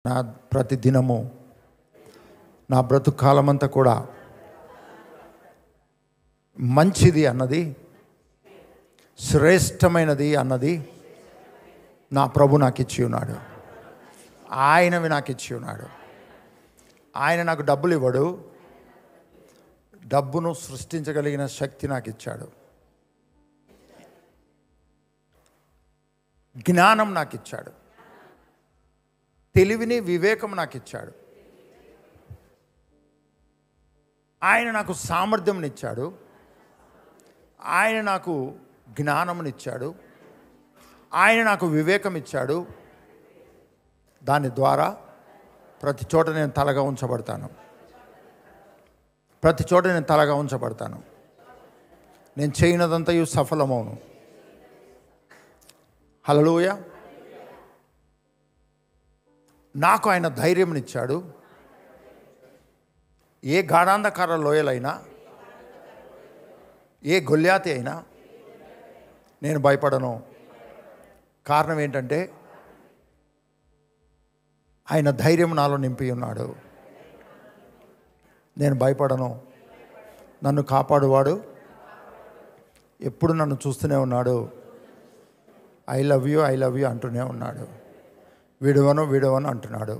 నా ప్రతి దినము నా బ్రతుకు కాలమంతా కూడా మంచిది అన్నది, శ్రేష్టమైనది అన్నది నా ప్రభు నాకు ఇచ్చి ఉన్నాడు. ఆయనవి నాకు ఇచ్చి ఉన్నాడు. ఆయన నాకు డబ్బులు ఇవ్వడు, డబ్బును సృష్టించగలిగిన శక్తి నాకు ఇచ్చాడు. జ్ఞానం నాకు ఇచ్చాడు. తెలివిని, వివేకం నాకు ఇచ్చాడు. ఆయన నాకు సామర్థ్యంనిచ్చాడు. ఆయన నాకు జ్ఞానమునిచ్చాడు. ఆయన నాకు వివేకం ఇచ్చాడు. దాని ద్వారా ప్రతి చోట నేను తలగా ఉంచబడతాను. ప్రతి చోట నేను తలగా ఉంచబడతాను. నేను చేయనదంతయు సఫలమవును. హల్లెలూయా. నాకు ఆయన ధైర్యంనిచ్చాడు. ఏ గాఢాంధకార లోయలైనా, ఏ గొల్యాతి అయినా నేను భయపడను. కారణం ఏంటంటే ఆయన ధైర్యం నాలో నింపి ఉన్నాడు. నేను భయపడను. నన్ను కాపాడువాడు ఎప్పుడు నన్ను చూస్తూనే ఉన్నాడు. I love you, I love you అంటూనే ఉన్నాడు. విడవను విడవను అంటున్నాడు.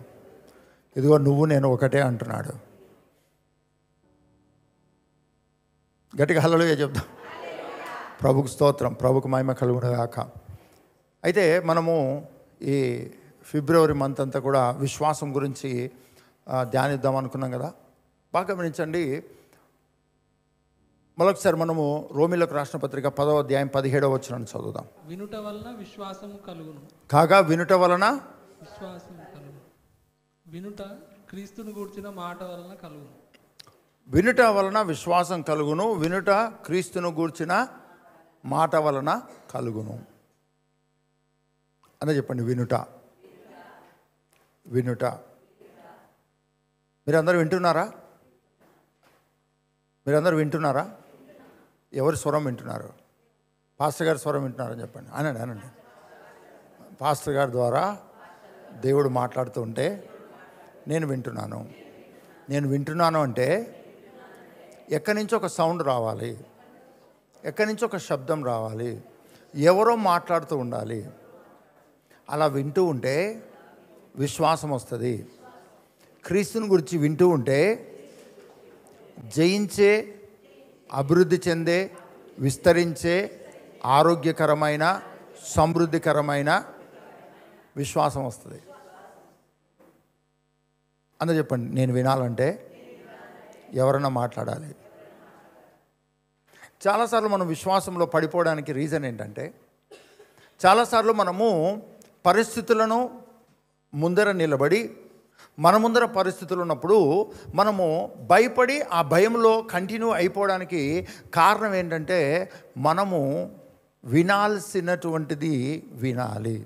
ఇదిగో నువ్వు నేను ఒకటే అంటున్నాడు. గట్టిగా హల్లెలూయా చెప్దాం. ప్రభుకు స్తోత్రం, ప్రభుకు మహిమ కలుగునుగాక. అయితే మనము ఈ ఫిబ్రవరి మంత్ అంతా కూడా విశ్వాసం గురించి ధ్యానిద్దాం అనుకున్నాం కదా. బాగా గమనించండి. మరొకసారి మనము రోమీలకు రాసిన పత్రిక 10వ అధ్యాయం 17వ వచనాన్ని చదువుదాం. వినుట వలన విశ్వాసము కలుగును. కాగా వినుట వలన విశ్వాసము కలుగును. వినుట క్రీస్తును గూర్చిన మాట వలన కలుగును. వినుట వలన విశ్వాసం కలుగును. వినుట క్రీస్తును గూర్చిన మాట వలన కలుగును. అదే చెప్పండి. వినుట, వినుట. మీరందరూ వింటున్నారా? మీరందరూ వింటున్నారా? ఎవరి స్వరం వింటున్నారు? పాస్టర్ గారి స్వరం వింటున్నారని చెప్పండి. అనండి, అనండి. పాస్టర్ గారి ద్వారా దేవుడు మాట్లాడుతూ ఉంటే నేను వింటున్నాను. నేను వింటున్నాను అంటే ఎక్కడి నుంచి ఒక సౌండ్ రావాలి, ఎక్కడి నుంచి ఒక శబ్దం రావాలి, ఎవరో మాట్లాడుతూ ఉండాలి. అలా వింటూ ఉంటే విశ్వాసం వస్తుంది. క్రీస్తుని గురించి వింటూ ఉంటే జయించే, అభివృద్ధి చెందే, విస్తరించే, ఆరోగ్యకరమైన, సమృద్ధికరమైన విశ్వాసం వస్తుంది. అందరూ చెప్పండి. నేను వినాలంటే ఎవరైనా మాట్లాడాలి. చాలాసార్లు మనం విశ్వాసంలో పడిపోవడానికి రీజన్ ఏంటంటే, చాలాసార్లు మనము పరిస్థితులను ముందర నిలబడి, మన ముందర పరిస్థితులు ఉన్నప్పుడు మనము భయపడి ఆ భయంలో కంటిన్యూ అయిపోవడానికి కారణం ఏంటంటే, మనము వినాల్సినటువంటిది వినాలి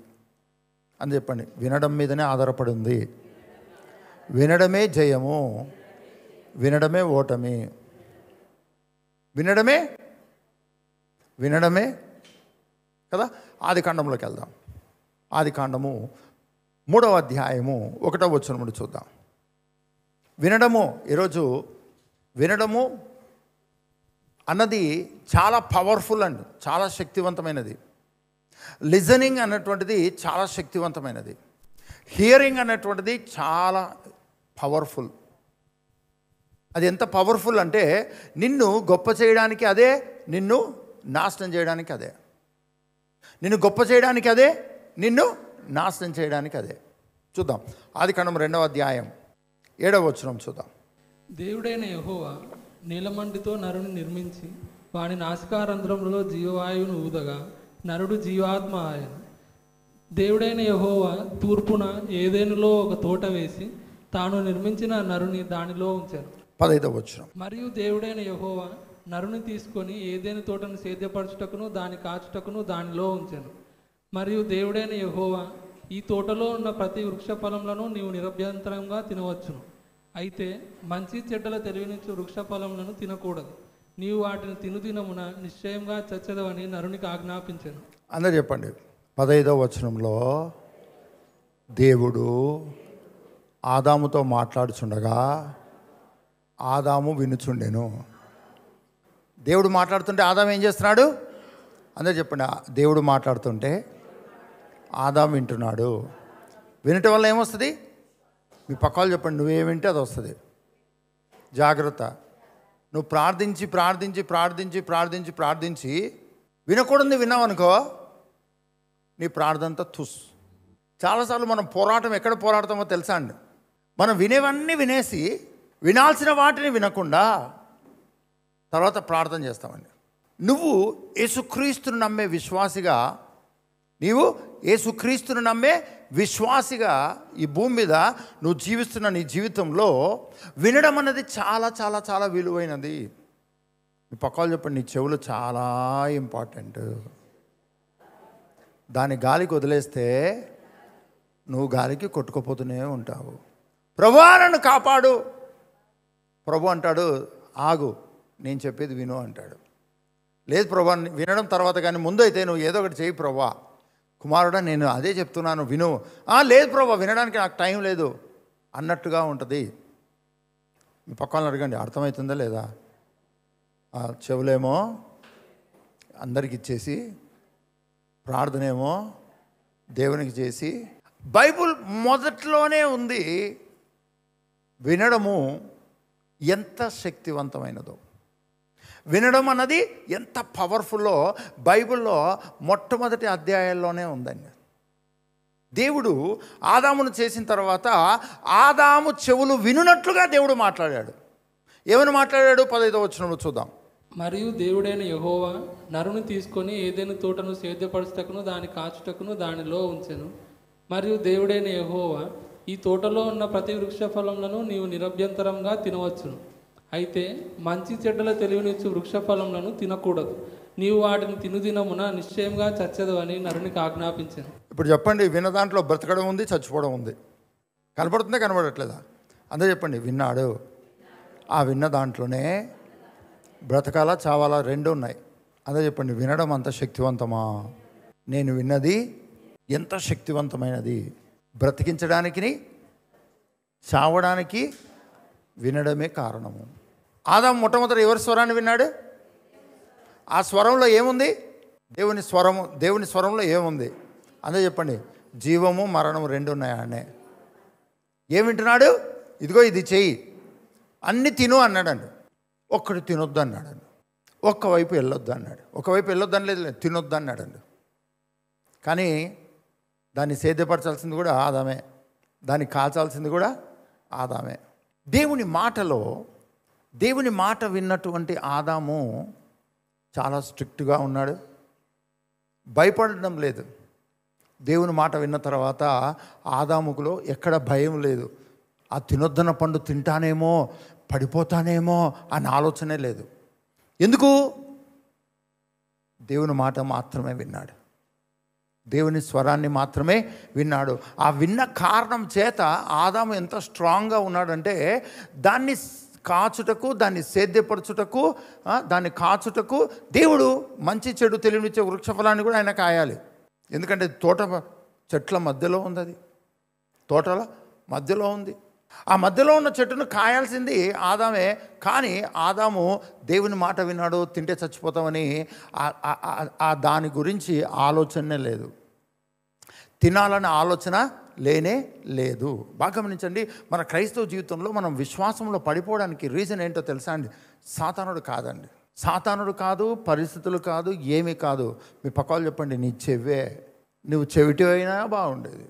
అని చెప్పండి. వినడం మీదనే ఆధారపడి ఉంది. వినడమే జయము, వినడమే ఓటమి. వినడమే వినడమే కదా. ఆది కాండంలోకి వెళ్దాం. ఆది కాండము 3వ అధ్యాయము 1వ వచనం నుండి చూద్దాం. వినడము, ఈరోజు వినడము అన్నది చాలా పవర్ఫుల్ అండి, చాలా శక్తివంతమైనది. లిజనింగ్ అన్నటువంటిది చాలా శక్తివంతమైనది. హియరింగ్ అన్నటువంటిది చాలా పవర్ఫుల్. అది ఎంత పవర్ఫుల్ అంటే నిన్ను గొప్ప చేయడానికి అదే, నిన్ను నాశనం చేయడానికి అదే. నిన్ను గొప్ప చేయడానికి అదే, నిన్ను నాశనం చేయడానికి అదే. చూద్దాం. ఆదికాండం 2వ అధ్యాయం 7వ వచనం చూద్దాం. దేవుడైన యెహోవా నీలమంటితో నరుని నిర్మించి వాని నాసికారంధ్రములలో జీవవాయువును ఊదగా నరుడు జీవాత్మ ఆయను. దేవుడైన యెహోవా తూర్పున ఏదెనులో ఒక తోట వేసి తాను నిర్మించిన నరుని దానిలో ఉంచాను. 15వ వచనం. మరియు దేవుడైన యెహోవా నరుని తీసుకొని ఏదైనా తోటను సేద్యపరచుటకును దాని కాచుటకును దానిలో ఉంచాను. మరియు దేవుడైన యెహోవా ఈ తోటలో ఉన్న ప్రతి వృక్ష ఫలములను నీవు నిరభ్యంతరంగా తినవచ్చును. అయితే మంచి చెడ్డల తెలివినిచ్చు వృక్ష ఫలములను తినకూడదు. నీవు వాటిని తినుదినమున నిశ్చయంగా చచ్చెదవని నరునికి ఆజ్ఞాపించాను. అందరూ చెప్పండి. 15వ వచనంలో దేవుడు ఆదాముతో మాట్లాడుచుండగా ఆదాము వినుచుండెను. దేవుడు మాట్లాడుతుంటే ఆదాము ఏం చేస్తున్నాడు? అందరూ చెప్పండి. దేవుడు మాట్లాడుతుంటే ఆదాము వింటున్నాడు. వినటం వల్ల ఏమొస్తుంది? మీ పక్కవాళ్ళు చెప్పండి, నువ్వేం వింటే అది వస్తుంది. జాగ్రత్త. నువ్వు ప్రార్థించి ప్రార్థించి ప్రార్థించి ప్రార్థించి ప్రార్థించి వినకూడదు విన్నావనుకో, నీ ప్రార్థనతో తుస్. చాలాసార్లు మనం పోరాటం ఎక్కడ పోరాడతామో తెలుసా అండి? మనం వినేవన్నీ వినేసి వినాల్సిన వాటిని వినకుండా తర్వాత ప్రార్థన చేస్తామండి. నువ్వు యేసుక్రీస్తును నమ్మే విశ్వాసిగా, నీవు యేసుక్రీస్తును నమ్మే విశ్వాసిగా ఈ భూమి మీద నువ్వు జీవిస్తున్న నీ జీవితంలో వినడం అన్నది చాలా చాలా చాలా విలువైనది. మీ పక్కవాళ్ళు చెప్పండి, నీ చెవులు చాలా ఇంపార్టెంట్. దాన్ని గాలికి వదిలేస్తే నువ్వు గాలికి కొట్టుకుపోతూనే ఉంటావు. ప్రభువా నన్ను కాపాడు. ప్రభు అంటాడు, ఆగు, నేను చెప్పేది విను అంటాడు. లేదు ప్రభా, వినడం తర్వాత కానీ ముందు అయితే నువ్వు ఏదో ఒకటి చేయి ప్రభా. కుమారుడా, నేను అదే చెప్తున్నాను విను. లేదు ప్రభా, వినడానికి నాకు టైం లేదు అన్నట్టుగా ఉంటుంది. మీ పక్కన అడగండి, అర్థమవుతుందా లేదా? చెవులేమో అందరికి ఇచ్చేసి, ప్రార్థనేమో దేవునికి చేసి. బైబుల్ మొదట్లోనే ఉంది వినడము ఎంత శక్తివంతమైనదో. వినడం అన్నది ఎంత పవర్ఫుల్లో బైబిల్లో మొట్టమొదటి అధ్యాయాల్లోనే ఉందండి. దేవుడు ఆదామును చేసిన తర్వాత ఆదాము చెవులు వినున్నట్లుగా దేవుడు మాట్లాడాడు. ఏమని మాట్లాడాడు? 15వ వచనంలో చూద్దాం. మరియు దేవుడైన యెహోవా నరుని తీసుకొని ఏదైనా తోటను సేద్యపరచుటకును దాని కాచుటకును దానిలో ఉంచెను. మరియు దేవుడైన యెహోవా, ఈ తోటలో ఉన్న ప్రతి వృక్ష ఫలములను నీవు నిరభ్యంతరంగా తినవచ్చును, అయితే మంచి చెడ్డల తెలివినిచ్చు వృక్ష ఫలములను తినకూడదు. నీవు వాటిని తినుదినమున నిశ్చయంగా చచ్చదు అని నరునికి ఆజ్ఞాపించాను. ఇప్పుడు చెప్పండి, విన్న దాంట్లో బ్రతకడం ఉంది, చచ్చిపోవడం ఉంది. కనపడుతుందా కనపడట్లేదా? అందరూ చెప్పండి, విన్నాడు. ఆ విన్న దాంట్లోనే బ్రతకాలా చావాలా రెండు ఉన్నాయి. అదే చెప్పండి, వినడం అంత శక్తివంతమా? నేను విన్నది ఎంత శక్తివంతమైనది. బ్రతికించడానికి చావడానికి వినడమే కారణము. ఆదాము మొట్టమొదటి ఎవరి స్వరాన్ని విన్నాడు? ఆ స్వరంలో ఏముంది? దేవుని స్వరము. దేవుని స్వరంలో ఏముంది? అదే చెప్పండి, జీవము మరణము రెండు ఉన్నాయి. అనే ఏం వింటున్నాడు? ఇదిగో ఇది చెయ్యి, అన్ని తిను అన్నాడండి. ఒక్కటి తినొద్దు అన్నాడండి. ఒక్కవైపు వెళ్ళొద్దు అన్నాడు. ఒకవైపు వెళ్ళొద్దని లేదు, తినొద్దు అన్నాడండి. కానీ దాన్ని సేద్యపరచాల్సింది కూడా ఆదామే, దాన్ని కాల్చాల్సింది కూడా ఆదామే. దేవుని మాటలో, దేవుని మాట విన్నటువంటి ఆదాము చాలా స్ట్రిక్ట్గా ఉన్నాడు, భయపడడం లేదు. దేవుని మాట విన్న తర్వాత ఆదాముకులో ఎక్కడ భయం లేదు. ఆ తినొద్దన్న పండు తింటానేమో, పడిపోతానేమో అన్న ఆలోచనే లేదు. ఎందుకు? దేవుని మాట మాత్రమే విన్నాడు, దేవుని స్వరాన్ని మాత్రమే విన్నాడు. ఆ విన్న కారణం చేత ఆదాము ఎంత స్ట్రాంగ్గా ఉన్నాడంటే, దాన్ని కాచుటకు, దాన్ని సేద్యపరచుటకు, దాన్ని కాచుటకు దేవుడు మంచి చెడు తెలివినిచ్చే వృక్షఫలాన్ని కూడా ఆయన కాయాలి. ఎందుకంటే తోట చెట్ల మధ్యలో ఉంది, అది తోటల మధ్యలో ఉంది. ఆ మధ్యలో ఉన్న చెట్టును కాయాల్సింది ఆదామే. కానీ ఆదాము దేవుని మాట విన్నాడు, తింటే చచ్చిపోతామని దాని గురించి ఆలోచనే లేదు, తినాలనే ఆలోచన లేనే లేదు. బాగా గమనించండి, మన క్రైస్తవ జీవితంలో మనం విశ్వాసంలో పడిపోవడానికి రీజన్ ఏంటో తెలుసా అండి? సాతానుడు కాదండి, సాతానుడు కాదు, పరిస్థితులు కాదు, ఏమీ కాదు. మీ పక్కవాళ్ళు చెప్పండి, నీ చెవే. నువ్వు చెవిటివైనా బాగుండేది,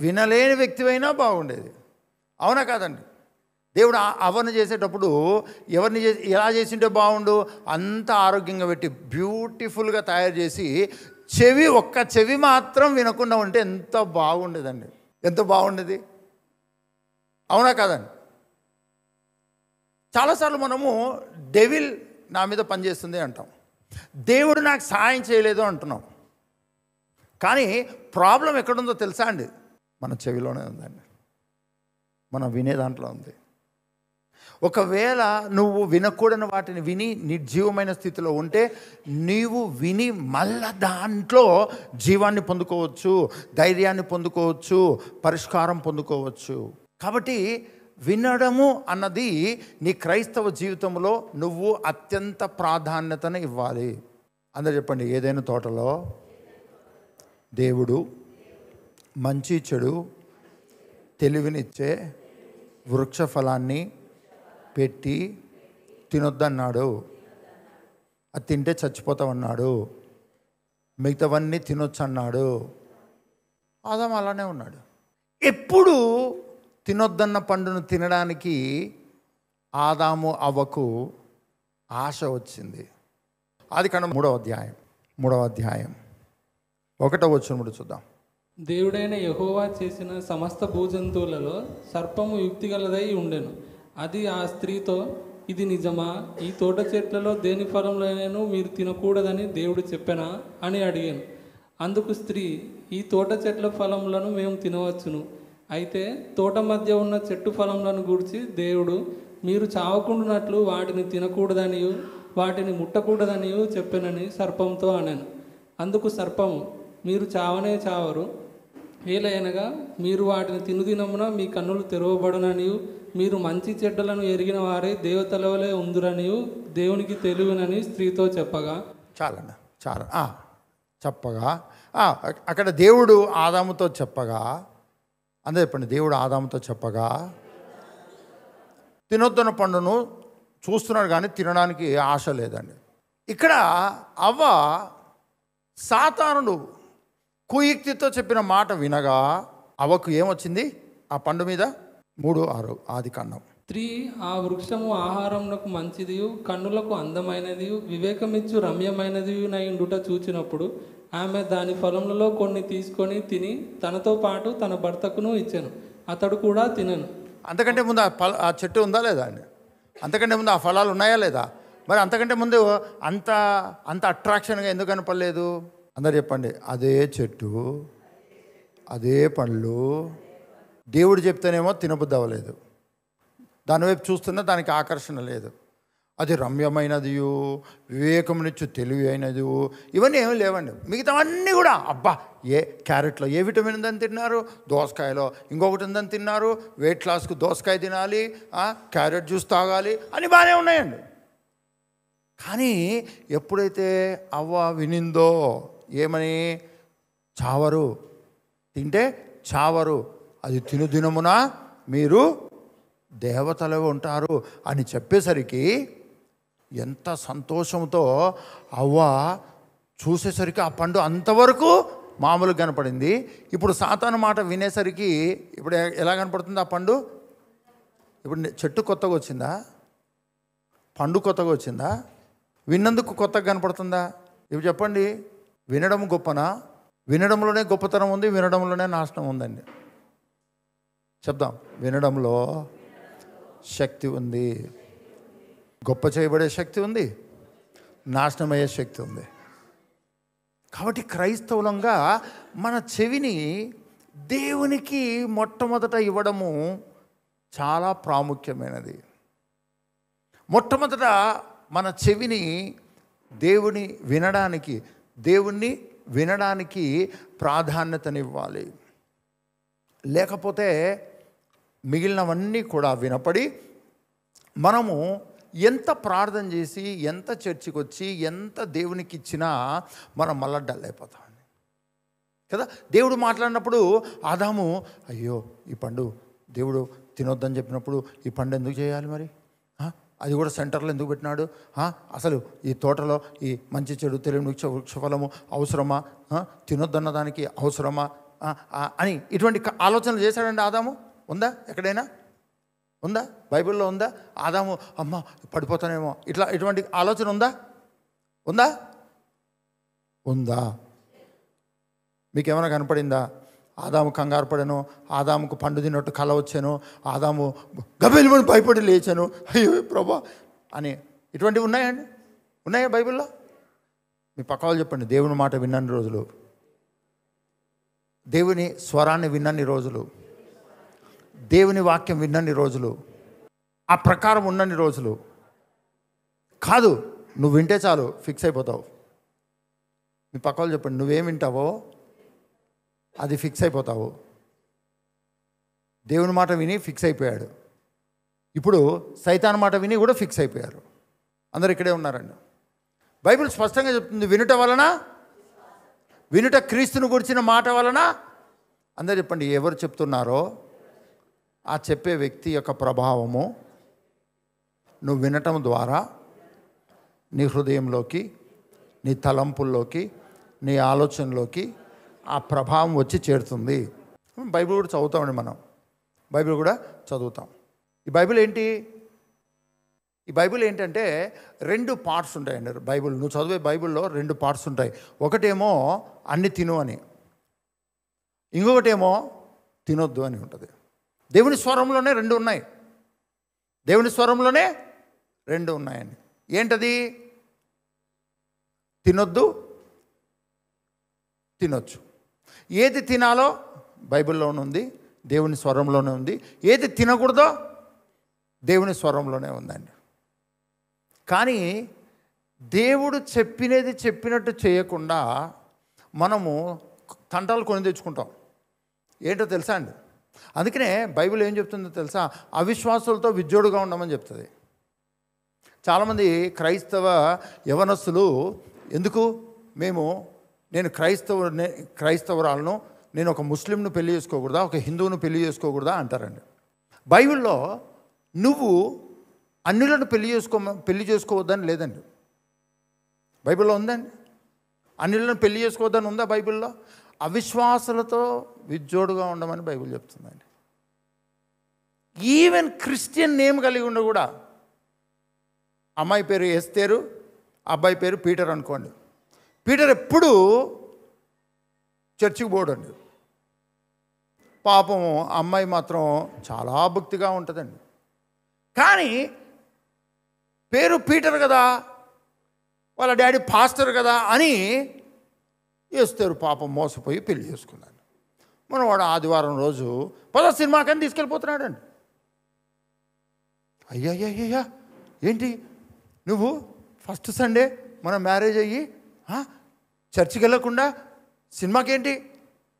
వినలేని వ్యక్తివైనా బాగుండేది. అవునా కాదండి? దేవుడు అవన్నీ చేసేటప్పుడు ఎవరిని ఎలా చేసింటే బాగుండు? అంత ఆరోగ్యంగా పెట్టి బ్యూటిఫుల్గా తయారు చేసి చెవి, ఒక్క చెవి మాత్రం వినకుండా ఉంటే ఎంత బాగుండేదండి, ఎంత బాగుండేది. అవునా కాదండి? చాలాసార్లు మనము డెవిల్ నా మీద పనిచేస్తుంది అంటాం, దేవుడు నాకు సాయం చేయలేదు అంటున్నాం. కానీ ప్రాబ్లం ఎక్కడుందో తెలుసా అండి? మన చెవిలోనే ఉందండి, మనం వినే దాంట్లో ఉంది. ఒకవేళ నువ్వు వినకూడని వాటిని విని నిర్జీవమైన స్థితిలో ఉంటే, నీవు విని మళ్ళా దాంట్లో జీవాన్ని పొందుకోవచ్చు, ధైర్యాన్ని పొందుకోవచ్చు, పరిష్కారం పొందుకోవచ్చు. కాబట్టి వినడము అన్నది నీ క్రైస్తవ జీవితంలో నువ్వు అత్యంత ప్రాధాన్యతను ఇవ్వాలి. అందరూ చెప్పండి, ఏదైనా తోటలో దేవుడు మంచి చెడు తెలివినిచ్చే వృక్ష ఫలాన్ని పెట్టి తినొద్దన్నాడు. అది తింటే చచ్చిపోతామన్నాడు, మిగతావన్నీ తినొచ్చు అన్నాడు. ఆదాము అలానే ఉన్నాడు. ఎప్పుడు తినొద్దన్న పండును తినడానికి ఆదాము అవ్వకు ఆశ వచ్చింది? ఆదికాండం 3వ అధ్యాయం 1వ వచనం చూద్దాం. దేవుడైన యెహోవా చేసిన సమస్త భూజంతువులలో సర్పము యుక్తిగలదై ఉండెను. అది ఆ స్త్రీతో, ఇది నిజమా? ఈ తోట చెట్లలో దేని ఫలంలోనైనా మీరు తినకూడదని దేవుడు చెప్పెనా అని అడిగాను. అందుకు స్త్రీ, ఈ తోట చెట్ల ఫలములను మేము తినవచ్చును. అయితే తోట మధ్య ఉన్న చెట్టు ఫలములను గూర్చి దేవుడు, మీరు చావకుండానట్లు వాటిని తినకూడదనియు వాటిని ముట్టకూడదనియు చెప్పెనని సర్పంతో అనెను. అందుకు సర్పము, మీరు చావనే చావరు, ఏలయనగా మీరు వాటిని తినుదినమున మీ కన్నులు తెరవబడుననియు మీరు మంచి చెడ్డలను ఎరిగిన వారే దేవతల వలె ఉందురనియు దేవునికి తెలియనని స్త్రీతో చెప్పగా. చాలా చెప్పగా అక్కడ దేవుడు ఆదాముతో చెప్పగా, అంతే చెప్పండి, దేవుడు ఆదాముతో చెప్పగా తినొద్దన్న పండును చూస్తున్నాడు కానీ తినడానికి ఆశ లేదండి. ఇక్కడ అవ్వ సాతానుడు కుయుక్తితో చెప్పిన మాట వినగా అవ్వకు ఏమొచ్చింది? ఆ పండు మీద 3:6 ఆదికాండం. స్త్రీ ఆ వృక్షము ఆహారమునకు మంచిదియు కన్నులకు అందమైనదియు వివేకమిచ్చు రమ్యమైనదియు నయుండుట చూచినప్పుడు ఆమె దాని ఫలములలో కొన్ని తీసుకొని తిని తనతో పాటు తన భర్తకును ఇచ్చాను. అతడు కూడా తినను. అంతకంటే ముందు ఆ చెట్టు ఉందా లేదా అండి? అంతకంటే ముందు ఆ ఫలాలు ఉన్నాయా లేదా? మరి అంతకంటే ముందు అంత అట్రాక్షన్గా ఎందుకు కనపడలేదు? అందరు చెప్పండి, అదే చెట్టు, అదే పండ్లు దేవుడు చెప్తేనేమో తినబుద్ధి అవ్వలేదు, దానివైపు చూస్తున్నా దానికి ఆకర్షణ లేదు. అది రమ్యమైనదియు వివేకమునిచ్చు తెలివి అయినది ఇవన్నీ ఏమీ లేవండి. మిగతావన్నీ కూడా అబ్బా, క్యారెట్లో ఏ విటమిన్ ఉందని తిన్నారు, దోసకాయలో ఇంకొకటి ఉందని తిన్నారు, వెయిట్ లాస్కు దోసకాయ తినాలి, క్యారెట్ జ్యూస్ తాగాలి అని బాగానే ఉన్నాయండి. కానీ ఎప్పుడైతే అవ్వ వినిందో ఏమని, చావరు, తింటే చావరు, అది తినుదినమున మీరు దేవతలు ఉంటారు అని చెప్పేసరికి ఎంత సంతోషంతో అవ్వ చూసేసరికి ఆ పండు అంతవరకు మామూలుగా కనపడింది. ఇప్పుడు సాతాను మాట వినేసరికి ఇప్పుడు ఎలా కనపడుతుంది ఆ పండు? ఇప్పుడు చెట్టు కొత్తగా వచ్చిందా? పండు కొత్తగా వచ్చిందా? విన్నందుకు కొత్తగా కనపడుతుందా? ఇప్పుడు చెప్పండి, వినడం గొప్పనా? వినడంలోనే గొప్పతనం ఉంది, వినడంలోనే నాశనం ఉందండి. చెప్దాం, వినడంలో శక్తి ఉంది, గొప్ప చేయబడే శక్తి ఉంది, నాశనమయ్యే శక్తి ఉంది. కాబట్టి క్రైస్తవులంగా మన చెవిని దేవునికి మొట్టమొదట ఇవ్వడము చాలా ప్రాముఖ్యమైనది. మొట్టమొదట మన చెవిని దేవుని వినడానికి ప్రాధాన్యతనివ్వాలి. లేకపోతే మిగిలినవన్నీ కూడా వినపడి మనము ఎంత ప్రార్థన చేసి ఎంత చర్చికి వచ్చి ఎంత దేవునికి ఇచ్చినా మనం మళ్ళా డల్ అయిపోతామండి కదా. దేవుడు మాట్లాడినప్పుడు ఆదాము, అయ్యో ఈ పండు దేవుడు తినొద్దని చెప్పినప్పుడు ఈ పండు ఎందుకు చేయాలి మరి? అది కూడా సెంటర్లో ఎందుకు పెట్టినాడు? అసలు ఈ తోటలో ఈ మంచి చెడు తెలియని వృక్షఫలము అవసరమా? తినొద్దన్న దానికి అవసరమా అని ఇటువంటి ఆలోచనలు చేశాడండి ఆదాము. ఉందా? ఎక్కడైనా ఉందా? బైబిల్లో ఉందా? ఆదాము అమ్మ పడిపోతానేమో ఇటువంటి ఆలోచన ఉందా? మీకేమైనా కనపడిందా? ఆదాము కంగారు పడాను, ఆదాముకు పండు తిన్నట్టు కల వచ్చాను, ఆదాము గబెలుమని భయపడి లేచాను, అయ్యో ప్రభా అని ఇటువంటివి ఉన్నాయండి? ఉన్నాయా బైబిల్లో? మీ పక్క వాళ్ళు చెప్పండి, దేవుని మాట విన్నన్ని రోజులు, దేవుని స్వరాన్ని విన్నన్ని రోజులు, దేవుని వాక్యం విన్నన్ని రోజులు, ఆ ప్రకారం ఉన్నన్ని రోజులు కాదు. నువ్వు వింటే చాలు ఫిక్స్ అయిపోతావు. మీ పక్క వాళ్ళు చెప్పండి, నువ్వేం వింటావో అది ఫిక్స్ అయిపోతావు. దేవుని మాట విని ఫిక్స్ అయిపోయాడు. ఇప్పుడు సైతాన్ మాట విని కూడా ఫిక్స్ అయిపోయారు. అందరు ఇక్కడే ఉన్నారండి. బైబిల్ స్పష్టంగా చెప్తుంది, వినుట క్రీస్తును గురించిన మాట వలన. అందరు చెప్పండి, ఎవరు చెప్తున్నారో ఆ చెప్పే వ్యక్తి యొక్క ప్రభావము నువ్వు వినటం ద్వారా నీ హృదయంలోకి, నీ తలంపుల్లోకి, నీ ఆలోచనలోకి ఆ ప్రభావం వచ్చి చేరుతుంది. బైబిల్ కూడా చదువుతామండి, మనం బైబిల్ కూడా చదువుతాం. ఈ బైబిల్ ఏంటంటే 2 పార్ట్స్ ఉంటాయండి. బైబిల్ నువ్వు చదివే బైబిల్లో 2 పార్ట్స్ ఉంటాయి. ఒకటేమో అన్ని తిను అని, ఇంకొకటేమో తినొద్దు అని ఉంటుంది. దేవుని స్వరంలోనే 2 ఉన్నాయి. దేవుని స్వరంలోనే 2 ఉన్నాయండి. ఏంటది? తినొద్దు, తినొచ్చు. ఏది తినాలో బైబిల్లోనే ఉంది, దేవుని స్వరంలోనే ఉంది. ఏది తినకూడదో దేవుని స్వరంలోనే ఉందండి. కానీ దేవుడు చెప్పినట్టు చేయకుండా మనము తంటాలు కొని తెచ్చుకుంటాం. ఏంటో తెలుసా అండి? అందుకనే బైబిల్ ఏం చెప్తుందో తెలుసా? అవిశ్వాసులతో విజ్జోడుగా ఉండమని చెప్తుంది. చాలామంది క్రైస్తవ యవనస్తులు ఎందుకు నేను క్రైస్తవురాలను, నేను ఒక ముస్లింను పెళ్లి చేసుకోకూడదా, ఒక హిందువును పెళ్లి చేసుకోకూడదా అంటారండి. బైబిల్లో నువ్వు అన్యులను పెళ్లి చేసుకోవద్దని లేదండి. బైబిల్లో ఉందండి. అన్యులను పెళ్లి చేసుకోవద్దని ఉందా బైబిల్లో? అవిశ్వాసులతో విజ్జోడుగా ఉండమని బైబిల్ చెప్తుందండి. ఈవెన్ క్రిస్టియన్ నేమ్ కలిగి ఉండ కూడా, అమ్మాయి పేరు ఎస్తేరు, అబ్బాయి పేరు పీటర్ అనుకోండి. పీటర్ ఎప్పుడు చర్చికి పోడండి. పాపం అమ్మాయి మాత్రం చాలా భక్తిగా ఉంటుందండి. కానీ పేరు పీటర్ కదా, వాళ్ళ డాడీ పాస్టర్ కదా అని ఎస్తేరు పాపం మోసపోయి పెళ్లి చేసుకున్నాడు. మనవాడు ఆదివారం రోజు సినిమాకని తీసుకెళ్ళిపోతున్నాడండి. అయ్యా ఏంటి నువ్వు ఫస్ట్ సండే మన మ్యారేజ్ అయ్యి చర్చికి వెళ్ళకుండా సినిమాకేంటి?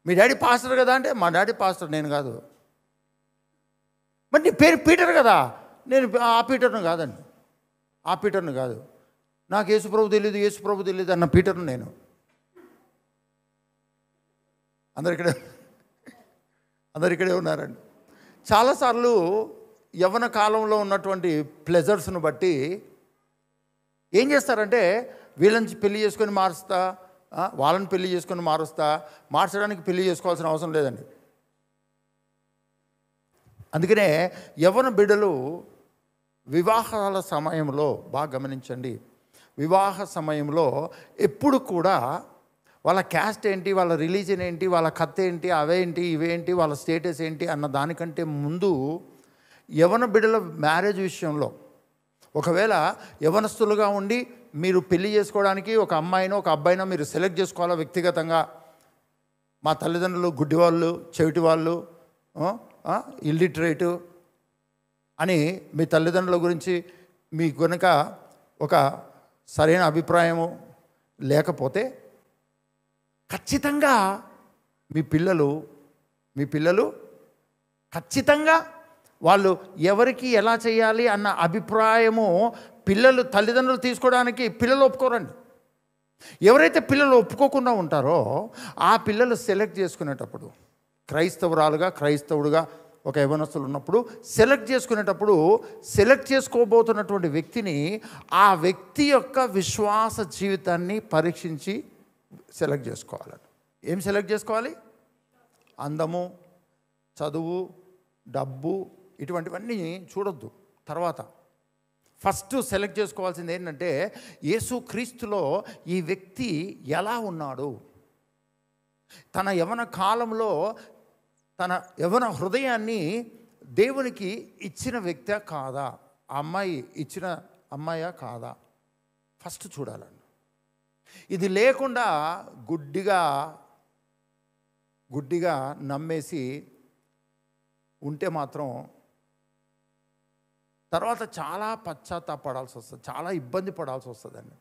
మీ డాడీ పాస్టర్ కదా అంటే, మా డాడీ పాస్టర్, నేను కాదు. మరి నీ పేరు పీటర్ కదా, నేను ఆ పీటర్ను కాదండి, ఆ పీటర్ను కాదు. నాకు యేసుప్రభు తెలియదు అన్న పీటర్ను నేను. అందరు ఇక్కడే ఉన్నారండి. చాలాసార్లు యవ్వన కాలంలో ఉన్నటువంటి ప్లెజర్స్ను బట్టి ఏం చేస్తారంటే, వీళ్ళని పెళ్లి చేసుకొని మారుస్తా, వాళ్ళని పెళ్లి చేసుకొని మార్చడానికి పెళ్లి చేసుకోవాల్సిన అవసరం లేదండి. అందుకనే యవ్వన బిడ్డలు వివాహాల సమయంలో బాగా గమనించండి. వివాహ సమయంలో ఎప్పుడు కూడా వాళ్ళ క్యాస్ట్ ఏంటి, వాళ్ళ రిలీజన్ ఏంటి, వాళ్ళ కథ ఏంటి, అవేంటి ఇవేంటి, వాళ్ళ స్టేటస్ ఏంటి అన్న దానికంటే ముందు యవ్వన బిడ్డల మ్యారేజ్ విషయంలో ఒకవేళ యవ్వనస్తులుగా ఉండి మీరు పెళ్లి చేసుకోవడానికి ఒక అమ్మాయినో ఒక అబ్బాయినో మీరు సెలెక్ట్ చేసుకోవాలా వ్యక్తిగతంగా. మా తల్లిదండ్రులు గుడ్డివాళ్ళు, చెవిటివాళ్ళు, ఇల్లిటరేటు అని మీ తల్లిదండ్రుల గురించి మీకు కనుక ఒక సరైన అభిప్రాయము లేకపోతే ఖచ్చితంగా మీ పిల్లలు ఖచ్చితంగా వాళ్ళు ఎవరికి ఎలా చేయాలి అన్న అభిప్రాయము తల్లిదండ్రులు తీసుకోవడానికి పిల్లలు ఒప్పుకోరండి. ఎవరైతే పిల్లలు ఒప్పుకోకుండా ఉంటారో ఆ పిల్లలు సెలెక్ట్ చేసుకునేటప్పుడు, క్రైస్తవుడుగా ఒక యవనస్తులు ఉన్నప్పుడు సెలెక్ట్ చేసుకోబోతున్నటువంటి వ్యక్తిని, ఆ వ్యక్తి యొక్క విశ్వాస జీవితాన్ని పరీక్షించి సెలెక్ట్ చేసుకోవాలండి. ఏం సెలెక్ట్ చేసుకోవాలి? అందము, చదువు, డబ్బు ఇటువంటివన్నీ చూడొద్దు. తర్వాత ఫస్ట్ సెలెక్ట్ చేసుకోవాల్సింది ఏంటంటే, యేసుక్రీస్తులో ఈ వ్యక్తి ఎలా ఉన్నాడు, తన యవ్వన కాలంలో తన యవ్వన హృదయాన్ని దేవునికి ఇచ్చిన వ్యక్తి కాదా, ఆ అమ్మాయి ఇచ్చిన అమ్మాయా కాదా, ఫస్ట్ చూడాలండి. ఇది లేకుండా గుడ్డిగా నమ్మేసి ఉంటే మాత్రం తర్వాత చాలా పశ్చాత్తాపడాల్సి వస్తుంది, చాలా ఇబ్బంది పడాల్సి వస్తుందండి.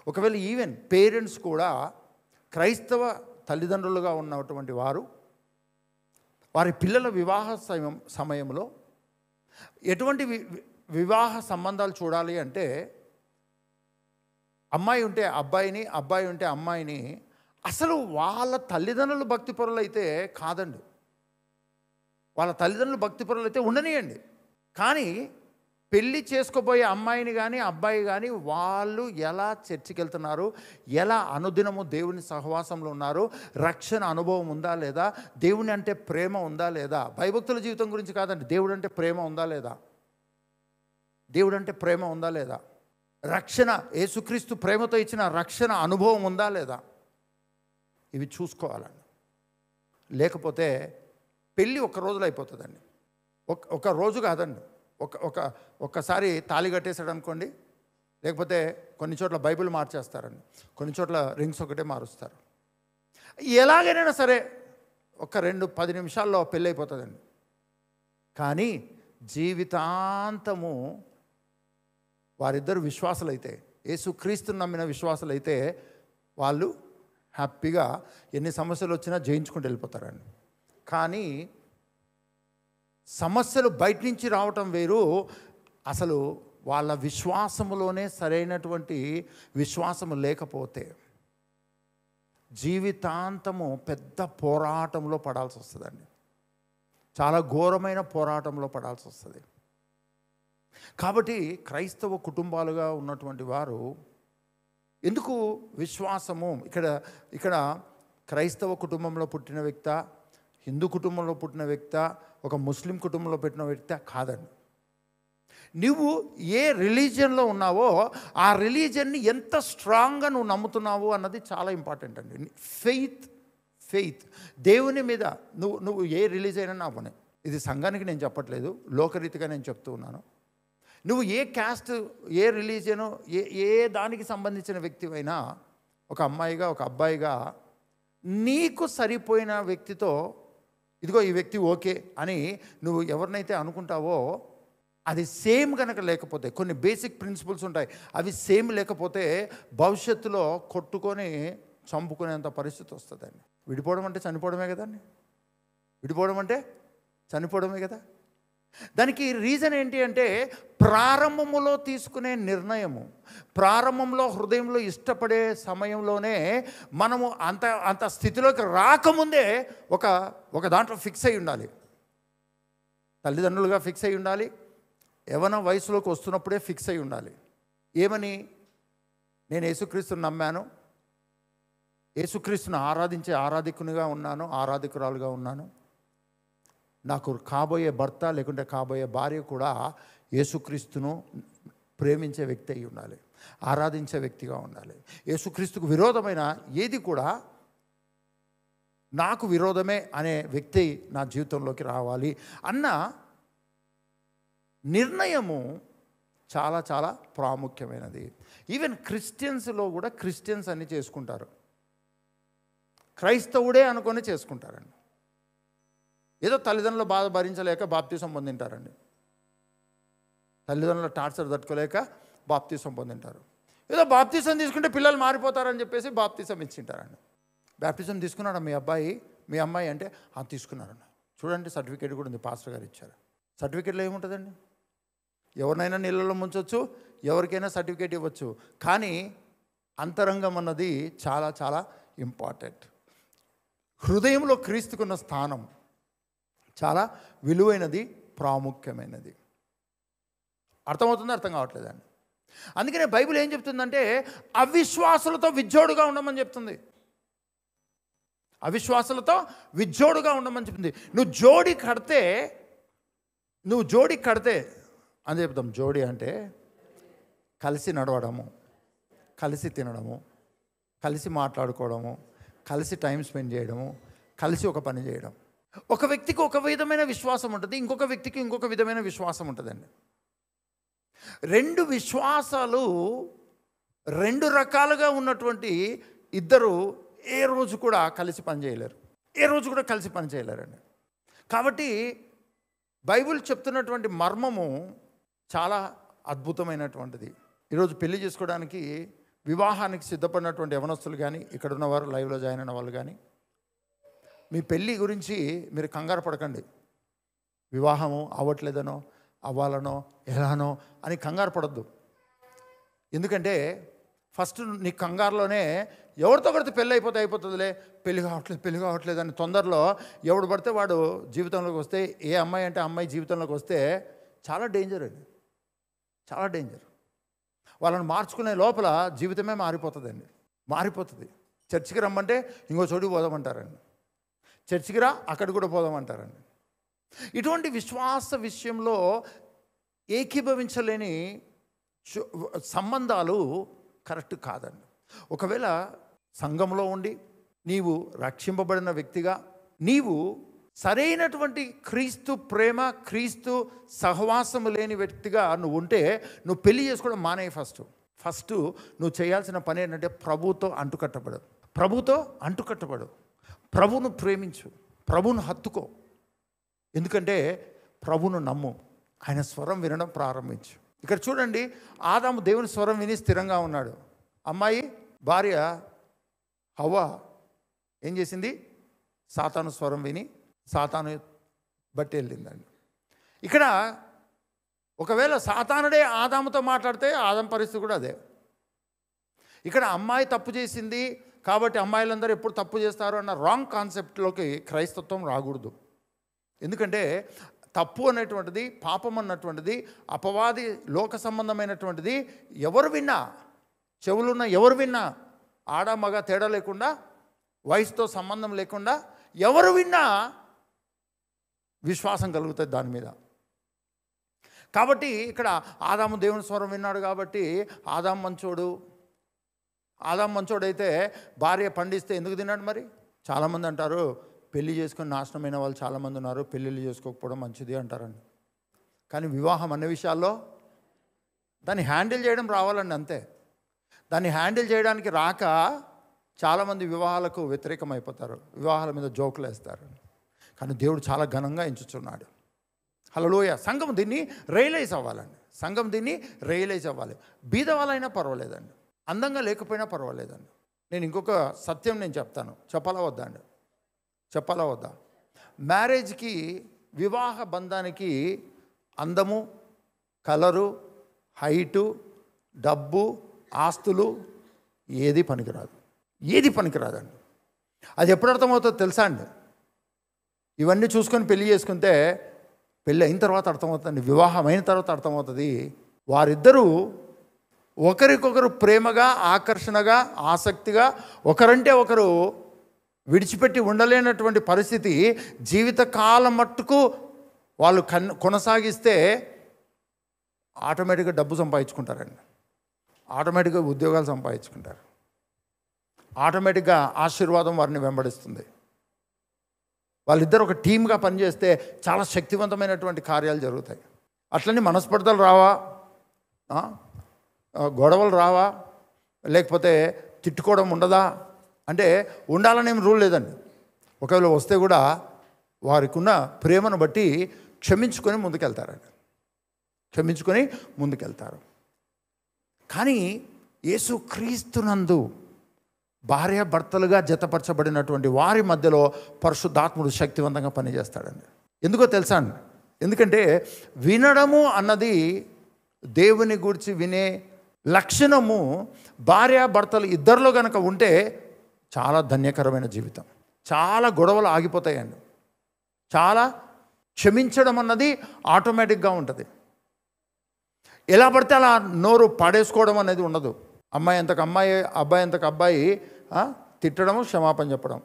ఒకవేళ ఈవెన్ పేరెంట్స్ కూడా క్రైస్తవ తల్లిదండ్రులుగా ఉన్నటువంటి వారు వారి పిల్లల వివాహ సమయంలో ఎటువంటి వివాహ సంబంధాలు చూడాలి అంటే, అమ్మాయి ఉంటే అబ్బాయిని, అబ్బాయి ఉంటే అమ్మాయిని. అసలు వాళ్ళ తల్లిదండ్రులు భక్తిపరులు అయితే కాదండి, వాళ్ళ తల్లిదండ్రులు భక్తిపరులు అయితే ఉండనియండి. కానీ పెళ్ళి చేసుకోబోయే అమ్మాయిని కానీ అబ్బాయి కానీ వాళ్ళు ఎలా చర్చికి వెళ్తున్నారు, ఎలా అనుదినము దేవుని సహవాసంలో ఉన్నారు, రక్షణ అనుభవం ఉందా లేదా, దేవుని అంటే ప్రేమ ఉందా లేదా. భయభక్తుల జీవితం గురించి కాదండి, దేవుడు అంటే ప్రేమ ఉందా లేదా, దేవుడు అంటే ప్రేమ ఉందా లేదా, రక్షణ యేసుక్రీస్తు ప్రేమతో ఇచ్చిన రక్షణ అనుభవం ఉందా లేదా, ఇవి చూసుకోవాలండి. లేకపోతే పెళ్ళి ఒక్క రోజులో అయిపోతుందండి. ఒక రోజు కాదండి, ఒక్కసారి తాళి కట్టేశాడు అనుకోండి, లేకపోతే కొన్ని చోట్ల బైబిల్ మార్చేస్తారండి, కొన్ని చోట్ల రింగ్స్ ఒకటే మారుస్తారు. ఎలాగైనా సరే ఒక 10 నిమిషాల్లో పెళ్ళి అయిపోతుందండి. కానీ జీవితాంతము వారిద్దరు విశ్వాసులైతే, యేసుక్రీస్తుని నమ్మిన విశ్వాసులైతే వాళ్ళు హ్యాపీగా ఎన్ని సమస్యలు వచ్చినా జయించుకుంటూ వెళ్ళిపోతారండి. కానీ సమస్యలు బయట నుంచి రావటం వేరు, అసలు వాళ్ళ విశ్వాసములోనే సరైనటువంటి విశ్వాసము లేకపోతే జీవితాంతము పెద్ద పోరాటంలో పడాల్సి వస్తుందండి, చాలా ఘోరమైన పోరాటంలో పడాల్సి వస్తుంది. కాబట్టి క్రైస్తవ కుటుంబాలుగా ఉన్నటువంటి వారు ఎందుకు విశ్వాసము, ఇక్కడ క్రైస్తవ కుటుంబంలో పుట్టిన వ్యక్తి, హిందూ కుటుంబంలో పుట్టిన వ్యక్తి, ఒక ముస్లిం కుటుంబంలో పెట్టిన వ్యక్తి కాదండి. నువ్వు ఏ రిలీజియన్లో ఉన్నావో ఆ రిలీజియన్ని ఎంత స్ట్రాంగ్గా నువ్వు నమ్ముతున్నావు అన్నది చాలా ఇంపార్టెంట్ అండి. ఫెయిత్ దేవుని మీద నువ్వు ఏ రిలీజియన్ అయినా అవ్వని, ఇది సంఘానికి నేను చెప్పట్లేదు, లోకరీతిగా నేను చెప్తూ ఉన్నాను. నువ్వు ఏ క్యాస్ట్, ఏ రిలీజియను, ఏ దానికి సంబంధించిన వ్యక్తివైనా, ఒక అమ్మాయిగా ఒక అబ్బాయిగా నీకు సరిపోయిన వ్యక్తితో ఇదిగో ఈ వ్యక్తి ఓకే అని నువ్వు ఎవరినైతే అనుకుంటావో అది సేమ్ కనుక లేకపోతే, కొన్ని బేసిక్ ప్రిన్సిపల్స్ ఉంటాయి, అవి సేమ్ లేకపోతే భవిష్యత్తులో కొట్టుకొని చంపుకునేంత పరిస్థితి వస్తుందండి. విడిపోవడం అంటే చనిపోవడమే కదండి, విడిపోవడం అంటే చనిపోవడమే కదా. దానికి రీజన్ ఏంటి అంటే, ప్రారంభములో తీసుకునే నిర్ణయము, ప్రారంభంలో హృదయంలో ఇష్టపడే సమయంలోనే మనము అంత స్థితిలోకి రాకముందే ఒక దాంట్లో ఫిక్స్ అయి ఉండాలి. తల్లిదండ్రులుగా ఫిక్స్ అయి ఉండాలి, యవ్వన వయసులోకి వస్తున్నప్పుడే ఫిక్స్ అయి ఉండాలి. ఏమని, నేను యేసుక్రీస్తుని నమ్మాను, యేసుక్రీస్తుని ఆరాధించే ఆరాధికునిగా ఉన్నాను, ఆరాధికురాలుగా ఉన్నాను, నాకు కాబోయే భర్త లేకుంటే కాబోయే భార్య కూడా యేసుక్రీస్తును ప్రేమించే వ్యక్తి అయి ఉండాలి, ఆరాధించే వ్యక్తిగా ఉండాలి. యేసుక్రీస్తుకు విరోధమైన ఏది కూడా నాకు విరోధమే అనే వ్యక్తి నా జీవితంలోకి రావాలి అన్న నిర్ణయము చాలా చాలా ప్రాముఖ్యమైనది. ఈవెన్ క్రిస్టియన్స్లో కూడా క్రిస్టియన్స్ అన్ని చేసుకుంటారు, క్రైస్తవుడే అనుకొని చేసుకుంటారండి. ఏదో తల్లిదండ్రుల బాధ భరించలేక బాప్తీసం పొందింటారండి, తల్లిదండ్రుల టార్చర్ తట్టుకోలేక బాప్తీసం పొందింటారు. ఏదో బాప్తీసం తీసుకుంటే పిల్లలు మారిపోతారని చెప్పేసి బాప్తీసం ఇచ్చింటారండి. బాప్తీసం తీసుకున్నాడు మీ అబ్బాయి మీ అమ్మాయి అంటే తీసుకున్నారండి, చూడండి సర్టిఫికేట్ కూడా ఉంది, పాస్టర్ గారు ఇచ్చారు. సర్టిఫికేట్లో ఏముంటుందండి, ఎవరినైనా నీళ్ళలో ముంచవచ్చు, ఎవరికైనా సర్టిఫికేట్ ఇవ్వచ్చు, కానీ అంతరంగం అన్నది చాలా చాలా ఇంపార్టెంట్. హృదయంలో క్రీస్తుకున్న స్థానం చాలా విలువైనది, ప్రాముఖ్యమైనది. అర్థమవుతుందో అర్థం కావట్లేదండి. అందుకనే బైబిల్ ఏం చెప్తుందంటే అవిశ్వాసులతో విజ్జోడుగా ఉండమని చెప్తుంది, అవిశ్వాసులతో విజ్జోడుగా ఉండమని చెప్తుంది. నువ్వు జోడి కడితే అని చెప్తాం. జోడి అంటే కలిసి నడవడము, కలిసి తినడము, కలిసి మాట్లాడుకోవడము, కలిసి టైం స్పెండ్ చేయడము, కలిసి ఒక పని చేయడం. ఒక వ్యక్తికి ఒక విధమైన విశ్వాసం ఉంటుంది, ఇంకొక వ్యక్తికి ఇంకొక విధమైన విశ్వాసం ఉంటుందండి. రెండు విశ్వాసాలు రెండు రకాలుగా ఉన్నటువంటి ఇద్దరు ఏ రోజు కూడా కలిసి పని చేయలేరండి. కాబట్టి బైబిల్ చెప్తున్నటువంటి మర్మము చాలా అద్భుతమైనటువంటిది. ఈరోజు పెళ్లి చేసుకోవడానికి వివాహానికి సిద్ధపడినటువంటి యవనస్తులు కానీ, ఇక్కడ ఉన్నవారు లైవ్లో జాయిన్ అయిన వాళ్ళు కానీ, మీ పెళ్ళి గురించి మీరు కంగారు పడకండి. వివాహము అవ్వట్లేదనో అవ్వాలనో ఎలానో అని కంగారు పడద్దు. ఎందుకంటే ఫస్ట్ నీ కంగారులోనే ఎవరితో పడితే పెళ్ళి అయిపోతుందిలే, పెళ్ళి కావట్లేదు అని తొందరలో ఎవడు పడితే వాడు జీవితంలోకి వస్తే, ఏ అమ్మాయి అంటే అమ్మాయి జీవితంలోకి వస్తే చాలా డేంజర్ అండి, చాలా డేంజర్. వాళ్ళని మార్చుకునే లోపల జీవితమే మారిపోతుంది. చర్చికి రమ్మంటే ఇంకో చోటుకి పోదామంటారండి, చర్చికి రా అక్కడ కూడా పోదామంటారండి. ఇటువంటి విశ్వాస విషయంలో ఏకీభవించలేని సంబంధాలు కరెక్ట్ కాదండి. ఒకవేళ సంఘంలో ఉండి నీవు రక్షింపబడిన వ్యక్తిగా, నీవు సరైనటువంటి క్రీస్తు ప్రేమ, క్రీస్తు సహవాసము లేని వ్యక్తిగా నువ్వు ఉంటే నువ్వు పెళ్లి చేసుకోవడం మానే. ఫస్ట్ నువ్వు చేయాల్సిన పని ఏంటంటే ప్రభువుతో అంటుకట్టబడు, ప్రభువును ప్రేమించు, ప్రభువును హత్తుకో. ఎందుకంటే ప్రభువును నమ్ము, ఆయన స్వరం వినడం ప్రారంభించు. ఇక్కడ చూడండి, ఆదాము దేవుని స్వరం విని స్థిరంగా ఉన్నాడు. అమ్మాయి భార్య హవ్వ ఏం చేసింది? సాతాను స్వరం విని సాతాను బట్టి వెళ్ళిందండి. ఇక్కడ ఒకవేళ సాతానుడే ఆదాముతో మాట్లాడితే ఆదాము పరిస్థితి కూడా అదే. ఇక్కడ అమ్మాయి తప్పు చేసింది కాబట్టి అమ్మాయిలందరూ ఎప్పుడు తప్పు చేస్తారు అన్న రాంగ్ కాన్సెప్ట్లోకి క్రైస్తత్వం రాకూడదు. ఎందుకంటే తప్పు అనేటువంటిది, పాపం అన్నటువంటిది, అపవాది లోక సంబంధమైనటువంటిది ఎవరు విన్నా, చెవులున్న ఎవరు విన్నా, ఆడ మగ తేడా లేకుండా, వయసుతో సంబంధం లేకుండా ఎవరు విన్నా విశ్వాసం కలుగుతుంది దాని మీద. కాబట్టి ఇక్కడ ఆదాము దేవుని స్వరం విన్నాడు కాబట్టి ఆదాము మంచోడైతే భార్య పండిస్తే ఎందుకు తిన్నాడు మరి? చాలామంది అంటారు పెళ్లి చేసుకుని నాశనమైన వాళ్ళు చాలామంది ఉన్నారు, పెళ్ళిళ్ళు చేసుకోకపోవడం మంచిది అంటారండి. కానీ వివాహం అనే విషయాల్లో దాన్ని హ్యాండిల్ చేయడం రావాలండి, అంతే. దాన్ని హ్యాండిల్ చేయడానికి రాక చాలామంది వివాహాలకు వ్యతిరేకమైపోతారు, వివాహాల మీద జోకులు వేస్తారు. కానీ దేవుడు చాలా ఘనంగా ఎంచుచున్నాడు. హల్లెలూయా. సంఘం దీన్ని రియలైజ్ అవ్వాలి. బీదవాళ్ళైనా పర్వాలేదండి, అందంగా లేకపోయినా పర్వాలేదండి. నేను ఇంకొక సత్యం చెప్తాను, చెప్పాలా వద్దా? మ్యారేజ్కి, వివాహ బంధానికి అందము, కలరు, హైటు, డబ్బు, ఆస్తులు ఏది పనికిరాదండి. అది ఎప్పుడు అర్థమవుతుందో తెలుసా అండి? ఇవన్నీ చూసుకొని పెళ్లి చేసుకుంటే పెళ్ళి అయిన తర్వాత అర్థమవుతుంది, వివాహం అయిన తర్వాత అర్థమవుతుంది. వారిద్దరూ ఒకరికొకరు ప్రేమగా, ఆకర్షణగా, ఆసక్తిగా, ఒకరంటే ఒకరు విడిచిపెట్టి ఉండలేనటువంటి పరిస్థితి జీవితకాలం మట్టుకు వాళ్ళు కొనసాగిస్తే ఆటోమేటిక్గా డబ్బు సంపాదించుకుంటారండి, ఆటోమేటిక్గా ఉద్యోగాలు సంపాదించుకుంటారు, ఆటోమేటిక్గా ఆశీర్వాదం వారిని వెంబడిస్తుంది. వాళ్ళిద్దరు ఒక టీమ్గా పనిచేస్తే చాలా శక్తివంతమైనటువంటి కార్యాలు జరుగుతాయి. అట్లని మనస్పర్ధలు రావా, గొడవలు రావా, లేకపోతే తిట్టుకోవడం ఉండదా అంటే ఉండాలనేం రూల్ లేదండి. ఒకవేళ వస్తే కూడా వారికి ఉన్న ప్రేమను బట్టి క్షమించుకొని ముందుకెళ్తారు. కానీ యేసుక్రీస్తునందు భార్యాభర్తలుగా జతపరచబడినటువంటి వారి మధ్యలో పరిశుద్ధాత్ముడు శక్తివంతంగా పనిచేస్తాడండి. ఎందుకో తెలుసా అండి? ఎందుకంటే వినడము అన్నది, దేవుని గురించి వినే లక్షణము భార్యాభర్తలు ఇద్దరిలో కనుక ఉంటే చాలా ధన్యకరమైన జీవితం. చాలా గొడవలు ఆగిపోతాయండి, చాలా క్షమించడం అన్నది ఆటోమేటిక్గా ఉంటుంది. ఎలా పడితే అలా నోరు పాడేసుకోవడం అనేది ఉండదు. అమ్మాయి అంతకు అమ్మాయి, అబ్బాయి అంతకు అబ్బాయి తిట్టడము, క్షమాపణ చెప్పడం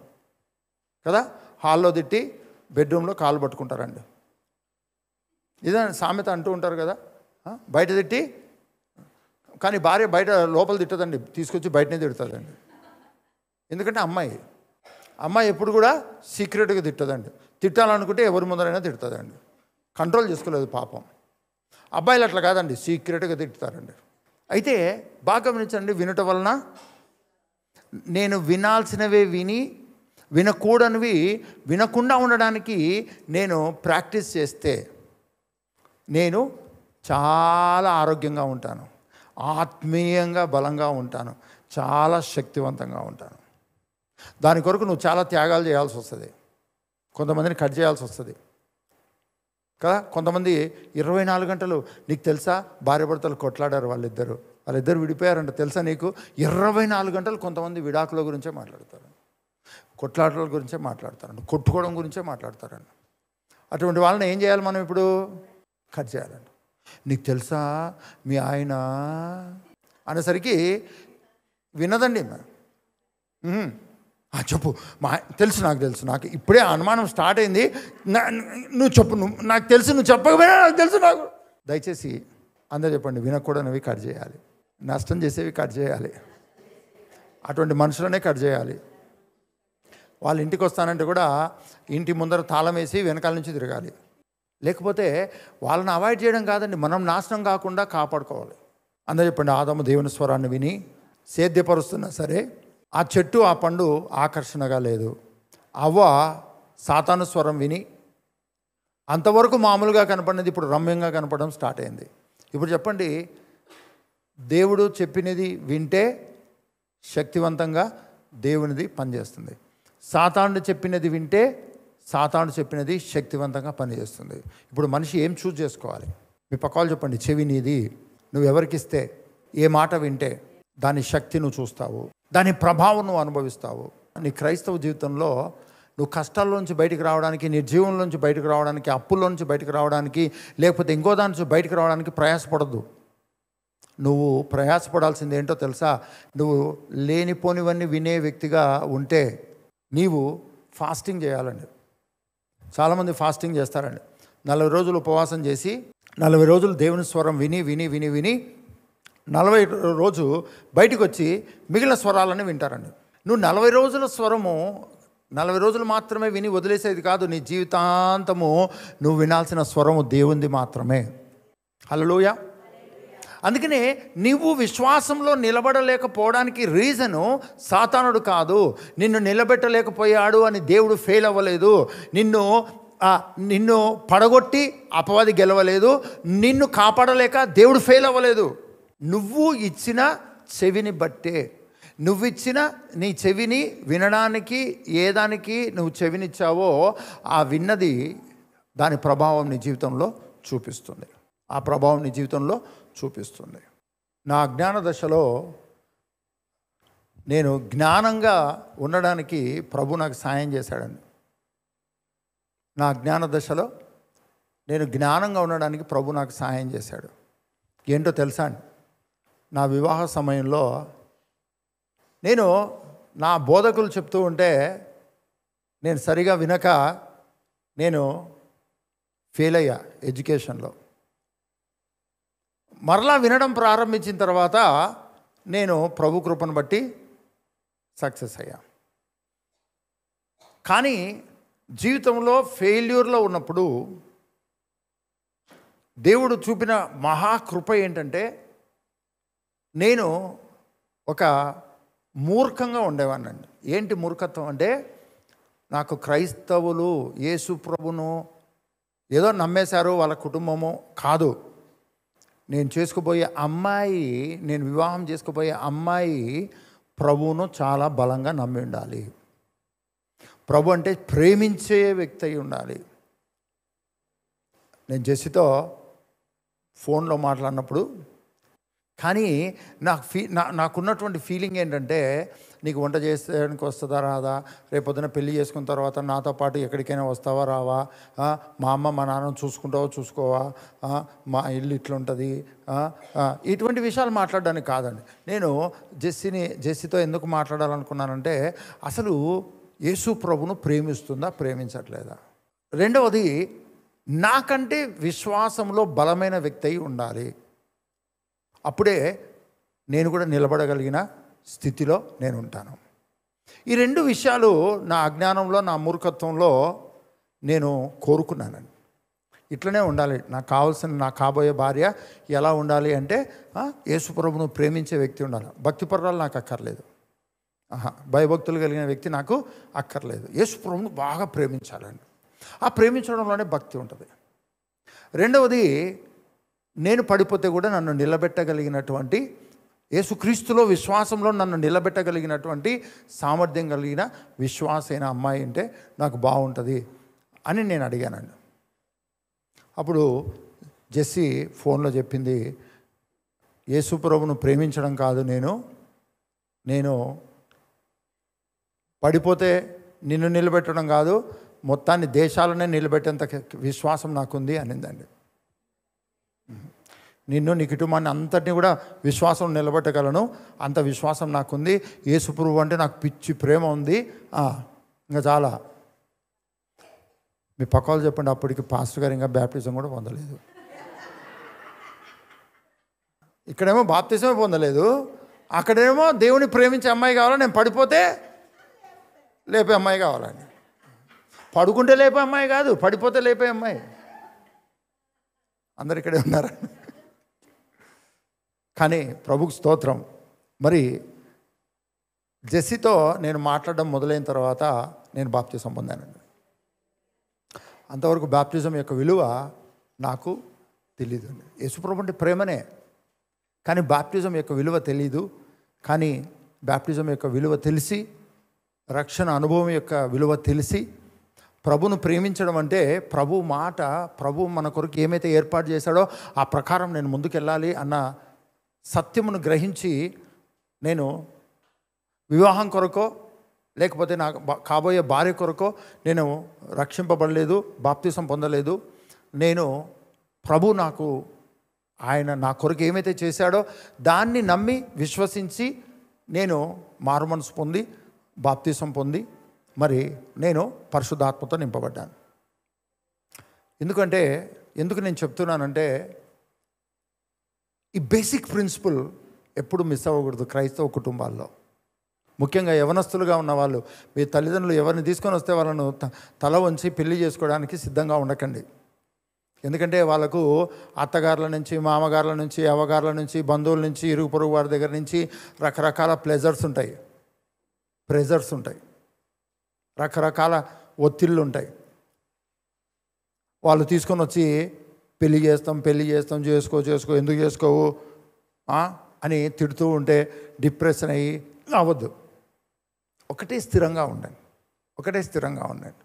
కదా. హాల్లో తిట్టి బెడ్రూమ్లో కాలు పట్టుకుంటారండి, ఇదే సామెత అంటూ ఉంటారు కదా. బయట తిట్టి, కానీ భార్య బయట లోపల తిట్టదండి, తీసుకొచ్చి బయటనే తిడుతుందండి. ఎందుకంటే అమ్మాయి ఎప్పుడు కూడా సీక్రెట్గా తిట్టదండి. తిట్టాలనుకుంటే ఎవరి ముందరైనా తిడుతుందండి, కంట్రోల్ చేసుకోలేదు పాపం. అబ్బాయిలు అట్లా కాదండి, సీక్రెట్గా తిట్టుతారండి. అయితే బాగా గమనించండి, వినటం వలన నేను వినాల్సినవే విని వినకూడనివి వినకుండా ఉండడానికి నేను ప్రాక్టీస్ చేస్తే నేను చాలా ఆరోగ్యంగా ఉంటాను, ఆత్మీయంగా బలంగా ఉంటాను, చాలా శక్తివంతంగా ఉంటాను. దాని కొరకు నువ్వు చాలా త్యాగాలు చేయాల్సి వస్తుంది. కొంతమందిని కట్ చేయాల్సి వస్తుంది కదా. కొంతమంది 24 గంటలు, నీకు తెలుసా భార్యాభర్తలు కొట్లాడారు, వాళ్ళిద్దరు విడిపోయారంట, తెలుసా నీకు? 24 గంటలు కొంతమంది విడాకుల గురించే మాట్లాడతారు, కొట్లాటల గురించే మాట్లాడతారండి, కొట్టుకోవడం గురించే మాట్లాడతారండి. అటువంటి వాళ్ళని ఏం చేయాలి మనం ఇప్పుడు? కట్ చేయాలండి. నీకు తెలుసా మీ ఆయన అనేసరికి వినదండి. చెప్పు, నాకు తెలుసు, నాకు ఇప్పుడే అనుమానం స్టార్ట్ అయింది, నువ్వు చెప్పు, నాకు తెలుసు, నువ్వు చెప్పకపోయినా నాకు తెలుసు. నాకు దయచేసి అందరూ చెప్పండి, వినకూడనివి కట్ చేయాలి, నష్టం చేసేవి కట్ చేయాలి, అటువంటి మనుషులనే కట్ చేయాలి. వాళ్ళ ఇంటికి వస్తానంటే కూడా ఇంటి ముందర తాళం వేసి వెనకాల నుంచి తిరగాలి. లేకపోతే వాళ్ళని అవాయిడ్ చేయడం కాదండి, మనం నాశనం కాకుండా కాపాడుకోవాలి. అందరూ చెప్పండి, ఆదాము దేవుని స్వరాన్ని విని సేద్యపరుస్తున్నా సరే ఆ చెట్టు ఆ పండు ఆకర్షణగా లేదు. అవ్వ సాతాను స్వరం విని అంతవరకు మామూలుగా కనపడినది ఇప్పుడు రమ్యంగా కనపడడం స్టార్ట్ అయింది. ఇప్పుడు చెప్పండి, దేవుడు చెప్పినది వింటే శక్తివంతంగా దేవునిది పనిచేస్తుంది. సాతాను చెప్పినది వింటే సాతాను చెప్పినది శక్తివంతంగా పనిచేస్తుంది. ఇప్పుడు మనిషి ఏం చూజ్ చేసుకోవాలి? మీ పక్కవాళ్ళు చెప్పండి, చెవి నీది, నువ్వు ఎవరికిస్తే, ఏ మాట వింటే దాని శక్తి నువ్వు చూస్తావు, దాని ప్రభావం నువ్వు అనుభవిస్తావు. నీ క్రైస్తవ జీవితంలో నువ్వు కష్టాల్లోంచి బయటికి రావడానికి, నీ జీవనంలోంచి బయటకు రావడానికి, అప్పుల్లోంచి బయటకు రావడానికి, లేకపోతే ఇంకో దాని నుంచి బయటకు రావడానికి ప్రయాసపడద్దు. నువ్వు ప్రయాసపడాల్సింది ఏంటో తెలుసా? నువ్వు లేనిపోనివన్నీ వినే వ్యక్తిగా ఉంటే నీవు ఫాస్టింగ్ చేయాలండి. చాలామంది ఫాస్టింగ్ చేస్తారండి. 40 రోజులు ఉపవాసం చేసి 40 రోజులు దేవుని స్వరం విని విని విని విని 40 రోజు బయటకు వచ్చి మిగిలిన స్వరాలని వింటారండి. నువ్వు 40 రోజుల స్వరము 40 రోజులు మాత్రమే విని వదిలేసేది కాదు. నీ జీవితాంతము నువ్వు వినాల్సిన స్వరము దేవుంది మాత్రమే. హల్లెలూయా. అందుకనే నీవు విశ్వాసంలో నిలబడలేకపోవడానికి రీజను సాతానుడు కాదు. నిన్ను నిలబెట్టలేకపోయాడు అని దేవుడు ఫెయిల్ అవ్వలేదు. నిన్ను పడగొట్టి అపవాది గెలవలేదు. నిన్ను కాపాడలేక దేవుడు ఫెయిల్ అవ్వలేదు. నువ్వు ఇచ్చిన చెవిని బట్టే, నువ్విచ్చిన నీ చెవిని వినడానికి, ఏదానికి నువ్వు చెవినిచ్చావో ఆ విన్నది దాని ప్రభావం నీ జీవితంలో చూపిస్తుంది. ఆ ప్రభావం నీ జీవితంలో చూపిస్తుంది. నా అజ్ఞాన దశలో నేను జ్ఞానంగా ఉండడానికి ప్రభు నాకు సాయం చేశాడండి. నా అజ్ఞాన దశలో నేను జ్ఞానంగా ఉండడానికి ప్రభు నాకు సాయం చేశాడు. ఏంటో తెలుసా అండి? నా వివాహ సమయంలో నేను నా బోధకులు చెప్తూ ఉంటే నేను సరిగా వినక నేను ఫెయిల్ అయ్యా ఎడ్యుకేషన్లో. మరలా వినడం ప్రారంభించిన తర్వాత నేను ప్రభు కృపను బట్టి సక్సెస్ అయ్యా. కానీ జీవితంలో ఫెయిల్యూర్లో ఉన్నప్పుడు దేవుడు చూపిన మహాకృప ఏంటంటే, నేను ఒక మూర్ఖంగా ఉండేవాడినండి. ఏంటి మూర్ఖత్వం అంటే, నాకు క్రైస్తవులు యేసు ప్రభును ఏదో నమ్మేశారు వాళ్ళ కుటుంబము కాదు. నేను చేసుకోబోయే అమ్మాయి, నేను వివాహం చేసుకోబోయే అమ్మాయి ప్రభువును చాలా బలంగా నమ్మి ఉండాలి. ప్రభు అంటే ప్రేమించే వ్యక్తి అయి ఉండాలి. నేను జెస్సీతో ఫోన్లో మాట్లాడినప్పుడు కానీ నాకున్నటువంటి ఫీలింగ్ ఏంటంటే, నీకు వంట చేసేయడానికి వస్తుందా రాదా, రేపొద్దున పెళ్లి చేసుకున్న తర్వాత నాతో పాటు ఎక్కడికైనా వస్తావా రావా, మా అమ్మ మా నాన్న చూసుకుంటావో చూసుకోవా, మా ఇల్లు ఇట్లుంటుంది, ఇటువంటి విషయాలు మాట్లాడడానికి కాదండి. నేను జెస్సీతో ఎందుకు మాట్లాడాలనుకున్నానంటే, అసలు యేసు ప్రభును ప్రేమిస్తుందా ప్రేమించట్లేదా. రెండవది, నాకంటే విశ్వాసంలో బలమైన వ్యక్తి అయి ఉండాలి. అప్పుడే నేను కూడా నిలబడగలిగిన స్థితిలో నేను ఉంటాను. ఈ 2 విషయాలు నా అజ్ఞానంలో, నా మూర్ఖత్వంలో నేను కోరుకున్నానండి. ఇట్లనే ఉండాలి, నాకు కావాల్సిన నా కాబోయే భార్య ఎలా ఉండాలి అంటే, యేసుప్రభును ప్రేమించే వ్యక్తి ఉండాలి. భక్తిపరురాలు నాకు అక్కర్లేదు, భయభక్తులు కలిగిన వ్యక్తి నాకు అక్కర్లేదు. యేసుప్రభును బాగా ప్రేమించాలండి. ఆ ప్రేమించడంలోనే భక్తి ఉంటుంది. రెండవది, నేను పడిపోతే కూడా నన్ను నిలబెట్టగలిగినటువంటి, యేసుక్రీస్తులో విశ్వాసంలో నన్ను నిలబెట్టగలిగినటువంటి సామర్థ్యం కలిగిన విశ్వాసైన అమ్మాయి అంటే నాకు బాగుంటుంది. అని నేను అడిగానండి. అప్పుడు జెస్సీ ఫోన్లో చెప్పింది, యేసు ప్రభువును ప్రేమించడం కాదు, నేను పడిపోతే నిన్ను నిలబెట్టడం కాదు, మొత్తాన్ని దేశాలనే నిలబెట్టేంత విశ్వాసం నాకుంది అనిందండి. నిన్ను, నీ కుటుంబాన్ని అంతటిని కూడా విశ్వాసం నిలబెట్టగలను, అంత విశ్వాసం నాకుంది. యేసు ప్రభువు అంటే నాకు పిచ్చి ప్రేమ ఉంది, ఇంకా చాలా. మీ పక్క వాళ్ళు చెప్పండి, అప్పటికి పాస్టర్ గారు ఇంకా బ్యాప్టిజం కూడా పొందలేదు. ఇక్కడేమో బాప్తిజమే పొందలేదు, అక్కడేమో దేవుని ప్రేమించే అమ్మాయి కావాలా, నేను పడిపోతే లేపే అమ్మాయి కావాలని. పడుకుంటే లేపే అమ్మాయి కాదు, పడిపోతే లేపే అమ్మాయి. అందరు ఇక్కడే ఉన్నారు. కానీ ప్రభుకు స్తోత్రం. మరి జెస్సీతో నేను మాట్లాడడం మొదలైన తర్వాత నేను బాప్తిజం పొందానండి. అంతవరకు బాప్తిజం యొక్క విలువ నాకు తెలీదు. యేసుప్రభు అంటే ప్రేమనే, కానీ బాప్టిజం యొక్క విలువ తెలీదు. కానీ బాప్టిజం యొక్క విలువ తెలిసి, రక్షణ అనుభవం యొక్క విలువ తెలిసి, ప్రభును ప్రేమించడం అంటే ప్రభు మాట, ప్రభు మన కొరకు ఏమైతే ఏర్పాటు చేశాడో ఆ ప్రకారం నేను ముందుకెళ్ళాలి అన్న సత్యమును గ్రహించి, నేను వివాహం కొరకో లేకపోతే నాకు కాబోయే భార్య కొరకో నేను రక్షింపబడలేదు, బాప్తిజం పొందలేదు. నేను ప్రభు నాకు ఆయన నా కొరకు ఏమైతే చేశాడో దాన్ని నమ్మి విశ్వసించి నేను మారు మనసు పొంది బాప్తిజం పొంది మరి నేను పరిశుద్ధాత్మతో నింపబడ్డాను. ఎందుకు నేను చెప్తున్నానంటే, ఈ బేసిక్ ప్రిన్సిపల్ ఎప్పుడు మిస్ అవ్వకూడదు క్రైస్తవ కుటుంబాల్లో. ముఖ్యంగా యవనస్తులుగా ఉన్న వాళ్ళు, మీ తల్లిదండ్రులు ఎవరిని తీసుకొని వస్తే వాళ్ళను తల వంచి పెళ్లి చేసుకోవడానికి సిద్ధంగా ఉండకండి. ఎందుకంటే వాళ్ళకు అత్తగారుల నుంచి, మామగారుల నుంచి, అవ్వగారుల నుంచి, బంధువుల నుంచి, ఇరుగు పొరుగు వారి దగ్గర నుంచి రకరకాల ప్రెజర్స్ ఉంటాయి, రకరకాల ఒత్తిళ్ళు ఉంటాయి. వాళ్ళు తీసుకొని వచ్చి పెళ్లి చేస్తాం చేసుకో ఎందుకు చేసుకోవు అని తిడుతూ ఉంటే డిప్రెషన్ అయ్యి అవ్వద్దు. ఒకటే స్థిరంగా ఉండండి.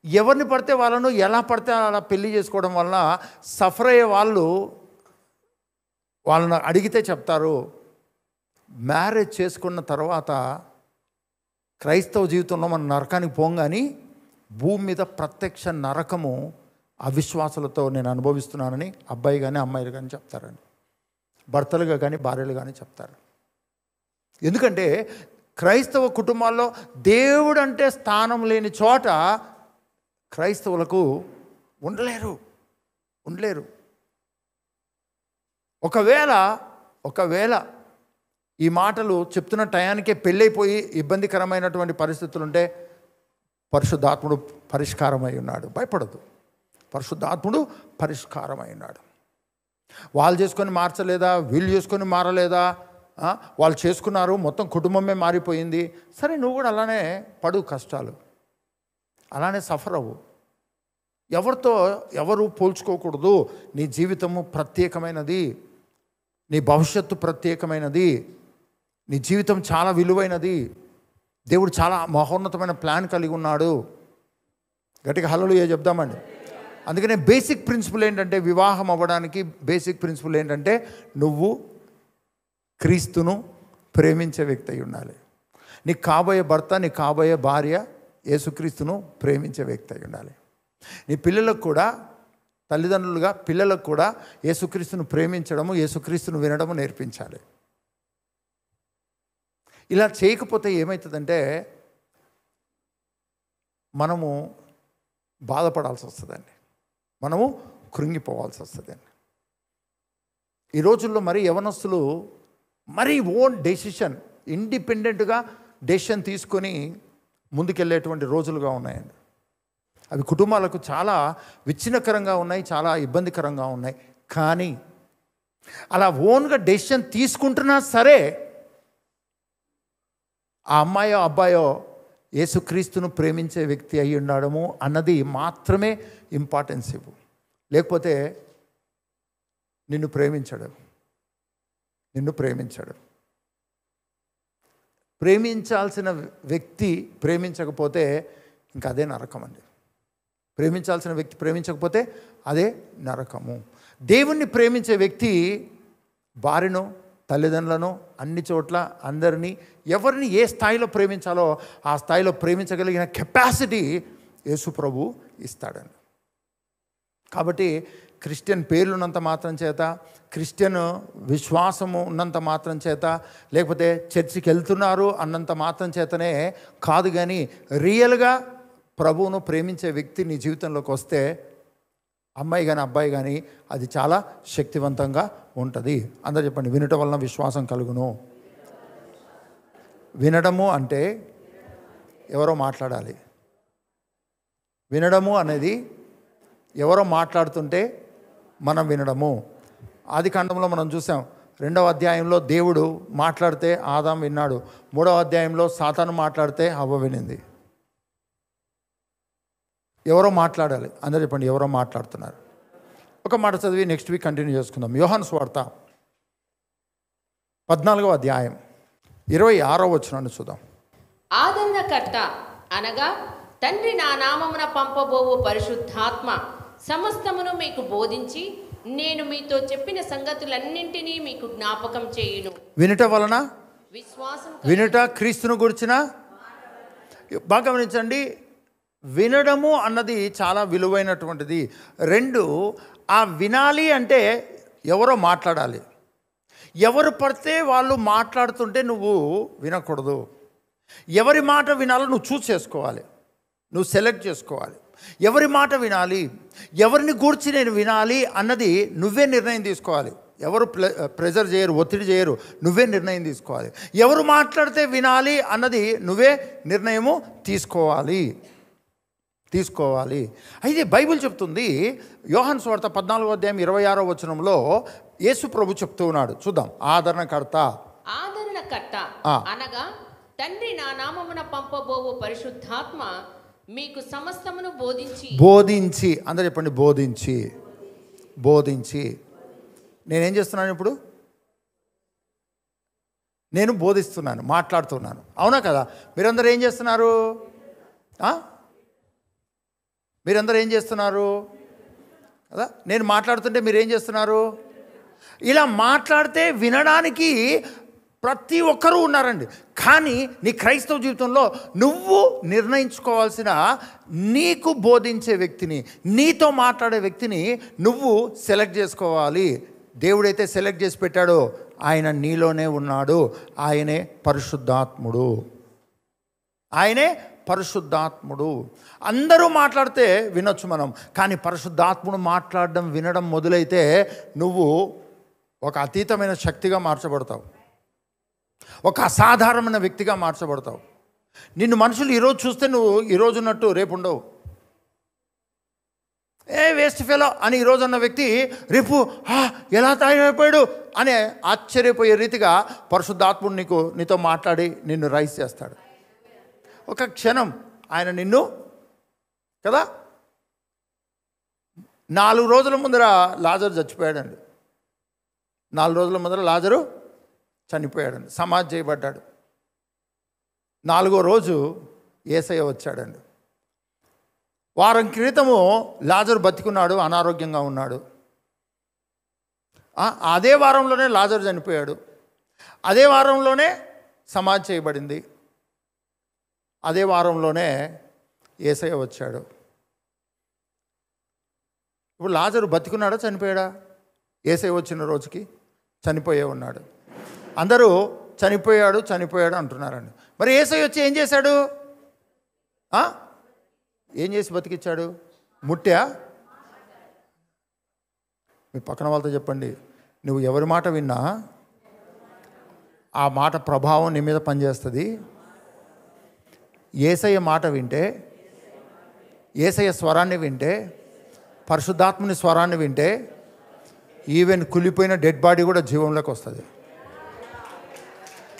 ఎవరిని పడితే వాళ్ళను ఎలా పడితే అలా పెళ్లి చేసుకోవడం వలన సఫర్ అయ్యే వాళ్ళని అడిగితే చెప్తారు, మ్యారేజ్ చేసుకున్న తర్వాత క్రైస్తవ జీవితంలో మన నరకానికి పోంగాని భూమి మీద ప్రత్యక్ష నరకము అవిశ్వాసులతో నేను అనుభవిస్తున్నానని అబ్బాయి కానీ అమ్మాయిలు కానీ చెప్తారండి. భర్తలుగా కానీ భార్యలు కానీ చెప్తారు. ఎందుకంటే క్రైస్తవ కుటుంబాల్లో దేవుడు అంటే స్థానం లేని చోట క్రైస్తవులకు ఉండలేరు. ఒకవేళ ఈ మాటలు చెప్తున్న టయానికే పెళ్ళైపోయి ఇబ్బందికరమైనటువంటి పరిస్థితులుంటే పరిశుద్ధాత్ముడు పరిష్కారమై ఉన్నాడు. భయపడదు, పరిశుద్ధాత్ముడు పరిష్కారమై ఉన్నాడు. వాళ్ళు చేసుకొని మార్చలేదా, వీళ్ళు చేసుకొని మారలేదా, వాళ్ళు చేసుకున్నారు, మొత్తం కుటుంబమే మారిపోయింది. సరే, నువ్వు కూడా అలానే పడు కష్టాలు, అలానే సఫర్ అవ్వు. ఎవరు పోల్చుకోకూడదు. నీ జీవితము ప్రత్యేకమైనది, నీ భవిష్యత్తు ప్రత్యేకమైనది, నీ జీవితం చాలా విలువైనది. దేవుడు చాలా మహోన్నతమైన ప్లాన్ కలిగి ఉన్నాడు. గట్టిగా హల్లెలూయా చెప్దామండి. అందుకనే బేసిక్ ప్రిన్సిపల్ ఏంటంటే, వివాహం అవ్వడానికి బేసిక్ ప్రిన్సిపల్ ఏంటంటే, నువ్వు క్రీస్తును ప్రేమించే వ్యక్తి అయి ఉండాలి. నీకు కాబోయే భర్త, నీకు కాబోయే భార్య యేసుక్రీస్తును ప్రేమించే వ్యక్తి అయి ఉండాలి. నీ పిల్లలకు కూడా, తల్లిదండ్రులుగా పిల్లలకు కూడా యేసుక్రీస్తును ప్రేమించడము, యేసుక్రీస్తును వినడము నేర్పించాలి. ఇలా చేయకపోతే ఏమవుతుందంటే మనము బాధపడాల్సి వస్తుందండి, మనము కృంగిపోవాల్సి వస్తుందండి. ఈ రోజుల్లో మరి యవనస్తులు మరీ ఓన్ డెసిషన్, ఇండిపెండెంట్గా డెసిషన్ తీసుకొని ముందుకెళ్ళేటువంటి రోజులుగా ఉన్నాయండి. అవి కుటుంబాలకు చాలా విచ్ఛిన్నకరంగా ఉన్నాయి, చాలా ఇబ్బందికరంగా ఉన్నాయి. కానీ అలా ఓన్గా డెసిషన్ తీసుకుంటున్నా సరే ఆ అమ్మాయో అబ్బాయో యేసుక్రీస్తును ప్రేమించే వ్యక్తి అయి ఉండడము అన్నది మాత్రమే ఇంపార్టెన్స్ ఇవ్వు. లేకపోతే నిన్ను ప్రేమించడు. ప్రేమించాల్సిన వ్యక్తి ప్రేమించకపోతే ఇంకా అదే నరకం అండి. ప్రేమించాల్సిన వ్యక్తి ప్రేమించకపోతే అదే నరకము. దేవుణ్ణి ప్రేమించే వ్యక్తి భార్యను, తల్లిదండ్రులను, అన్ని చోట్ల అందరినీ, ఎవరిని ఏ స్థాయిలో ప్రేమించాలో ఆ స్థాయిలో ప్రేమించగలిగిన కెపాసిటీ యేసు ప్రభు ఇస్తాడండి. కాబట్టి క్రిస్టియన్ పేర్లు ఉన్నంత మాత్రం చేత, క్రిస్టియన్ విశ్వాసము ఉన్నంత మాత్రం చేత, లేకపోతే చర్చికి వెళ్తున్నారు అన్నంత మాత్రం చేతనే కాదు. కానీ రియల్గా ప్రభువును ప్రేమించే వ్యక్తి నీ జీవితంలోకి వస్తే, అమ్మాయి కానీ అబ్బాయి కానీ, అది చాలా శక్తివంతంగా ఉంటుంది. అందరూ చెప్పండి, వినటం వలన విశ్వాసం కలుగును. వినడము అంటే ఎవరో మాట్లాడాలి. వినడము అనేది ఎవరో మాట్లాడుతుంటే మనం వినడము. ఆదికాండంలో మనం చూసాం, 2వ అధ్యాయంలో దేవుడు మాట్లాడితే ఆదాం విన్నాడు. 3వ అధ్యాయంలో సాతాను మాట్లాడితే హవ్వ వినింది. ఎవరో మాట్లాడాలి. అందరూ చెప్పండి, ఎవరో మాట్లాడుతున్నారు. ఒక మాట చదివి నెక్స్ట్ వీక్ కంటిన్యూ చేసుకుందాం. యోహాను సువార్త 14వ అధ్యాయం 26వ వచనాన్ని చూద్దాం. ఆదరణకర్త అనగా తండ్రి నా నామమున పంపబోవు పరిశుద్ధాత్మ సమస్తమును మీకు బోధించి నేను మీతో చెప్పిన సంగతులన్నింటినీ మీకు జ్ఞాపకం చేయును. వినుట వలన విశ్వాసం వినుట క్రీస్తును గురించిన. బాగా గమనించండి, వినడము అన్నది చాలా విలువైనటువంటిది. 2, ఆ వినాలి అంటే ఎవరో మాట్లాడాలి. ఎవరు పడితే వాళ్ళు మాట్లాడుతుంటే నువ్వు వినకూడదు. ఎవరి మాట వినాలో నువ్వు చూస్ చేసుకోవాలి, నువ్వు సెలెక్ట్ చేసుకోవాలి. ఎవరి మాట వినాలి, ఎవరిని గూర్చి నేను వినాలి అన్నది నువ్వే నిర్ణయం తీసుకోవాలి. ఎవరు ప్రెజర్ చేయరు, ఒత్తిడి చేయరు, నువ్వే నిర్ణయం తీసుకోవాలి. ఎవరు మాట్లాడితే వినాలి అన్నది నువ్వే నిర్ణయము తీసుకోవాలి. అయితే బైబిల్ చెప్తుంది, యోహాను సువార్త 14వ అధ్యాయం 26వ వచనంలో యేసు ప్రభు చెప్తూ ఉన్నాడు. చూద్దాం. ఆదరణకర్త అనగా తండ్రి నా నామమున పంపబోవు పరిశుద్ధాత్మ మీకు సమస్తమును బోధించి. అందరూ చెప్పండి, బోధించి. నేనేం చేస్తున్నాను ఇప్పుడు? నేను బోధిస్తున్నాను, మాట్లాడుతున్నాను. అవునా కదా? మీరందరూ ఏం చేస్తున్నారు? మీరందరూ ఏం చేస్తున్నారు కదా? నేను మాట్లాడుతుంటే మీరు ఏం చేస్తున్నారు? ఇలా మాట్లాడితే వినడానికి ప్రతి ఒక్కరూ ఉన్నారండి. కానీ నీ క్రైస్తవ జీవితంలో నువ్వు నిర్ణయించుకోవాల్సిన, నీకు బోధించే వ్యక్తిని, నీతో మాట్లాడే వ్యక్తిని నువ్వు సెలెక్ట్ చేసుకోవాలి. దేవుడైతే సెలెక్ట్ చేసి పెట్టాడో ఆయన నీలోనే ఉన్నాడు. ఆయనే పరిశుద్ధాత్ముడు. అందరూ మాట్లాడితే వినొచ్చు మనం, కానీ పరిశుద్ధాత్ముడు మాట్లాడడం, వినడం మొదలైతే నువ్వు ఒక అతీతమైన శక్తిగా మార్చబడతావు, ఒక అసాధారణమైన వ్యక్తిగా మార్చబడతావు. నిన్ను మనుషులు ఈరోజు చూస్తే నువ్వు ఈరోజు ఉన్నట్టు రేపు ఉండవు. వేస్ట్ ఫెలో అని ఈరోజు అన్న వ్యక్తి రేపు ఎలా తయారైపోయాడు అనే ఆశ్చర్యపోయే రీతిగా పరిశుద్ధాత్ముడు నీతో మాట్లాడి నిన్ను రైస్ చేస్తాడు. ఒక క్షణం ఆయన నిన్ను కదా, 4 రోజుల ముందర లాజరు చచ్చిపోయాడండి. 4 రోజుల ముందర లాజరు చనిపోయాడండి, సమాధి చేయబడ్డాడు. 4వ రోజు యేసయ్య వచ్చాడండి. వారం క్రితము లాజరు బతికున్నాడు, అనారోగ్యంగా ఉన్నాడు. అదే వారంలోనే లాజరు చనిపోయాడు. అదే వారంలోనే సమాధి చేయబడింది. అదే వారంలోనే యేసయ్య వచ్చాడు. ఇప్పుడు లాజరు బతికున్నాడా, చనిపోయాడా? యేసయ్య వచ్చిన రోజుకి చనిపోయే ఉన్నాడు. అందరూ చనిపోయాడు అంటున్నారండి. మరి యేసయ్య వచ్చి ఏం చేశాడు? ఏం చేసి బతికిచ్చాడు? ముట్టా? మీ పక్కన వాళ్ళతో చెప్పండి, నువ్వు ఎవరి మాట విన్నా ఆ మాట ప్రభావం నీ మీద పనిచేస్తుంది. యేసయ్య మాట వింటే, యేసయ్య స్వరాన్ని వింటే, పరిశుద్ధాత్ముని స్వరాన్ని వింటే, ఈవెన్ కులిపోయిన డెడ్ బాడీ కూడా జీవంలోకి వస్తుంది.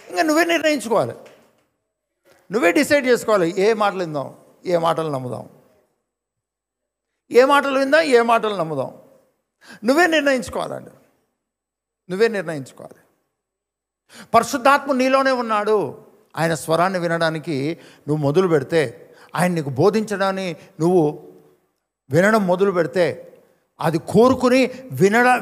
ఇంకా నువ్వే నిర్ణయించుకోవాలి, నువ్వే డిసైడ్ చేసుకోవాలి. ఏ మాటలు విందాం, ఏ మాటలు నమ్ముదాం, ఏ మాటలు విందాం, ఏ మాటలు నమ్ముదాం. నువ్వే నిర్ణయించుకోవాలండి, నువ్వే నిర్ణయించుకోవాలి. పరిశుద్ధాత్మ నీలోనే ఉన్నాడు. ఆయన స్వరాన్ని వినడానికి నువ్వు మొదలు పెడితే, ఆయన నీకు బోధించడాన్ని నువ్వు వినడం మొదలు పెడితే అది కోరుకుని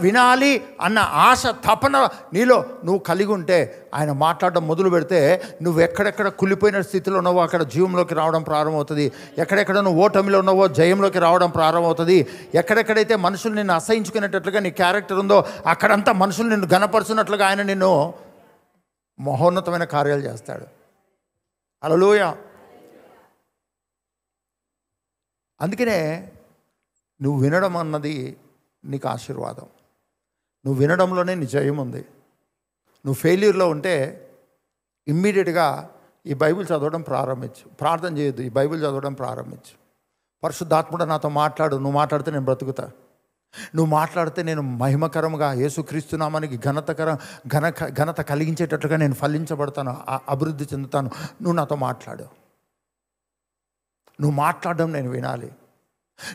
వినాలి అన్న ఆశ తపన నీలో నువ్వు కలిగి ఉంటే ఆయన మాట్లాడడం మొదలు పెడితే నువ్వు ఎక్కడెక్కడ కుళ్ళిపోయిన స్థితిలో ఉన్నావో అక్కడ జీవంలోకి రావడం ప్రారంభమవుతుంది. ఎక్కడెక్కడ నువ్వు ఓటమిలో ఉన్నావో జయంలోకి రావడం ప్రారంభమవుతుంది. ఎక్కడెక్కడైతే మనుషులు నిన్ను అసహించుకునేటట్లుగా నీ క్యారెక్టర్ ఉందో అక్కడంతా మనుషులు నిన్ను ఘనపరుచున్నట్లుగా ఆయన నిన్ను మహోన్నతమైన కార్యాలు చేస్తాడు. హల్లెలూయా. అందుకనే నువ్వు వినడం అన్నది నీకు ఆశీర్వాదం. నువ్వు వినడంలోనే నీ జయం ఉంది. నువ్వు ఫెయిల్యూర్లో ఉంటే ఇమ్మీడియట్గా ఈ బైబిల్ చదవడం ప్రారంభించు. ప్రార్థన చేయొద్దు, ఈ బైబిల్ చదవడం ప్రారంభించు. పరిశుద్ధాత్ముడు నాతో మాట్లాడు, నువ్వు మాట్లాడితే నేను బ్రతుకుతా, నువ్వు మాట్లాడితే నేను మహిమకరంగా యేసుక్రీస్తు నామానికి ఘనత కలిగించేటట్లుగా నేను ఫలించబడతాను, అభివృద్ధి చెందుతాను. నువ్వు నాతో మాట్లాడు. నువ్వు మాట్లాడడం నేను వినాలి,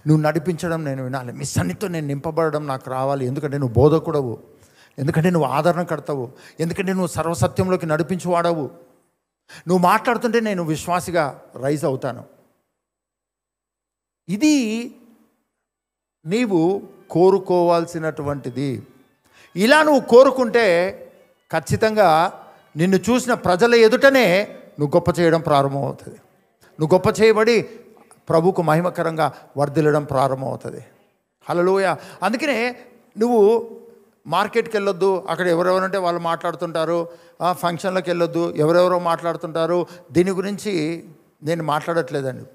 నువ్వు నడిపించడం నేను వినాలి. మీ సన్నిధితో నేను నింపబడడం నాకు రావాలి. ఎందుకంటే నువ్వు బోధకుడవు, ఎందుకంటే నువ్వు ఆదరణకర్తవు, ఎందుకంటే నువ్వు సర్వసత్యంలోకి నడిపించువాడవు. నువ్వు మాట్లాడుతుంటే నేను విశ్వాసిగా రైజ్ అవుతాను. ఇది నీవు కోరుకోవాల్సినటువంటిది. ఇలా నువ్వు కోరుకుంటే ఖచ్చితంగా నిన్ను చూసిన ప్రజల ఎదుటనే నువ్వు గొప్ప చేయడం ప్రారంభమవుతుంది. నువ్వు గొప్ప చేయబడి ప్రభుకు మహిమకరంగా వర్ధిల్లడం ప్రారంభమవుతుంది. హల్లెలూయా. అందుకనే నువ్వు మార్కెట్కి వెళ్ళొద్దు, అక్కడ ఎవరెవరంటే వాళ్ళు మాట్లాడుతుంటారు. ఫంక్షన్లకు వెళ్ళొద్దు, ఎవరెవరో మాట్లాడుతుంటారు. దీని గురించి నేను మాట్లాడట్లేదండి.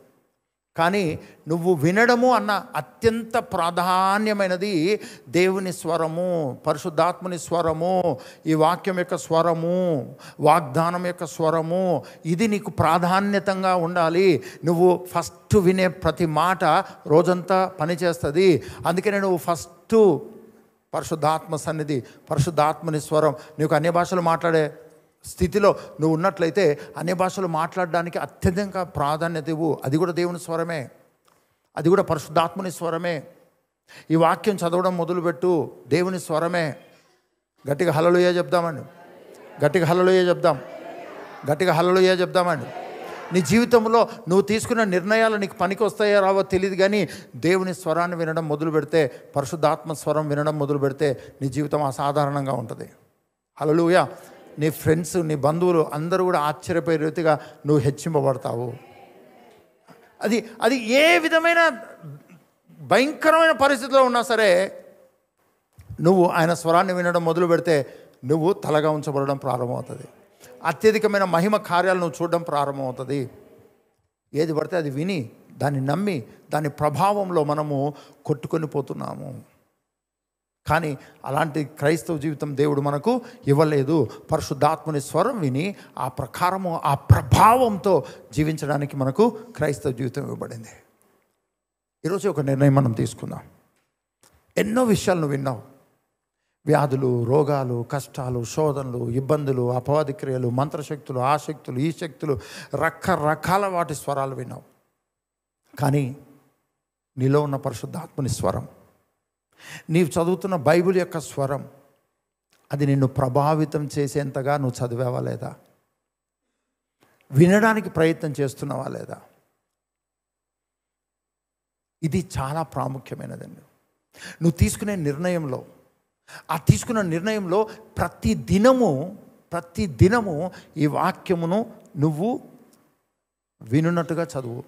కానీ నువ్వు వినడము అన్న అత్యంత ప్రాధాన్యమైనది దేవుని స్వరము, పరిశుద్ధాత్మని స్వరము, ఈ వాక్యం యొక్క స్వరము, వాగ్దానం యొక్క స్వరము. ఇది నీకు ప్రాధాన్యతంగా ఉండాలి. నువ్వు ఫస్ట్ వినే ప్రతి మాట రోజంతా పనిచేస్తుంది. అందుకనే నువ్వు ఫస్ట్ పరిశుద్ధాత్మ సన్నిధి, పరిశుద్ధాత్మని స్వరం. నీకు అన్య భాషలు మాట్లాడే స్థితిలో నువ్వు ఉన్నట్లయితే అన్య భాషలు మాట్లాడడానికి అత్యధికంగా ప్రాధాన్యత ఇవ్వు. అది కూడా దేవుని స్వరమే, అది కూడా పరిశుద్ధాత్మని స్వరమే. ఈ వాక్యం చదవడం మొదలుపెట్టు, దేవుని స్వరమే. గట్టిగా హల్లెలూయా చెప్దామండి, గట్టిగా హల్లెలూయా చెప్దాం, గట్టిగా హల్లెలూయా చెప్దామండి. నీ జీవితంలో నువ్వు తీసుకున్న నిర్ణయాలు నీకు పనికి వస్తాయో రావో తెలియదు, కానీ దేవుని స్వరాన్ని వినడం మొదలు పెడితే, పరిశుద్ధాత్మ స్వరం వినడం మొదలు పెడితే నీ జీవితం అసాధారణంగా ఉంటుంది. హల్లెలూయా. నీ ఫ్రెండ్స్, నీ బంధువులు అందరూ కూడా ఆశ్చర్యపోయే రీతిగా నువ్వు హెచ్చింపబడతావు. అది ఏ విధమైన భయంకరమైన పరిస్థితిలో ఉన్నా సరే నువ్వు ఆయన స్వరాన్ని వినడం మొదలు పెడితే నువ్వు తలగా ఉంచబడడం ప్రారంభమవుతుంది. అత్యధికమైన మహిమ కార్యాలు నువ్వు చూడడం ప్రారంభమవుతుంది. ఏది పడితే అది విని దాన్ని నమ్మి దాని ప్రభావంలో మనము కొట్టుకొని పోతున్నాము. కానీ అలాంటి క్రైస్తవ జీవితం దేవుడు మనకు ఇవ్వలేదు. పరిశుద్ధాత్మని స్వరం విని ఆ ప్రకారము, ఆ ప్రభావంతో జీవించడానికి మనకు క్రైస్తవ జీవితం ఇవ్వబడింది. ఈరోజు ఒక నిర్ణయం మనం తీసుకుందాం. ఎన్నో విషయాలు నువ్వు విన్నావు. వ్యాధులు, రోగాలు, కష్టాలు, శోధనలు, ఇబ్బందులు, అపవాది క్రియలు, మంత్రశక్తులు, ఆ శక్తులు, ఈ శక్తులు, రకరకాల వాటి స్వరాలు విన్నావు. కానీ నీలో ఉన్న పరిశుద్ధాత్మని స్వరం, నీవు చదువుతున్న బైబిల్ యొక్క స్వరం, అది నిన్ను ప్రభావితం చేసేంతగా నువ్వు చదివావా లేదా? వినడానికి ప్రయత్నం చేస్తున్నావా లేదా? ఇది చాలా ప్రాముఖ్యమైనదండి. నువ్వు తీసుకునే నిర్ణయంలో, ఆ తీసుకున్న నిర్ణయంలో ప్రతి దినము ఈ వాక్యమును నువ్వు వినున్నట్టుగా చదువు.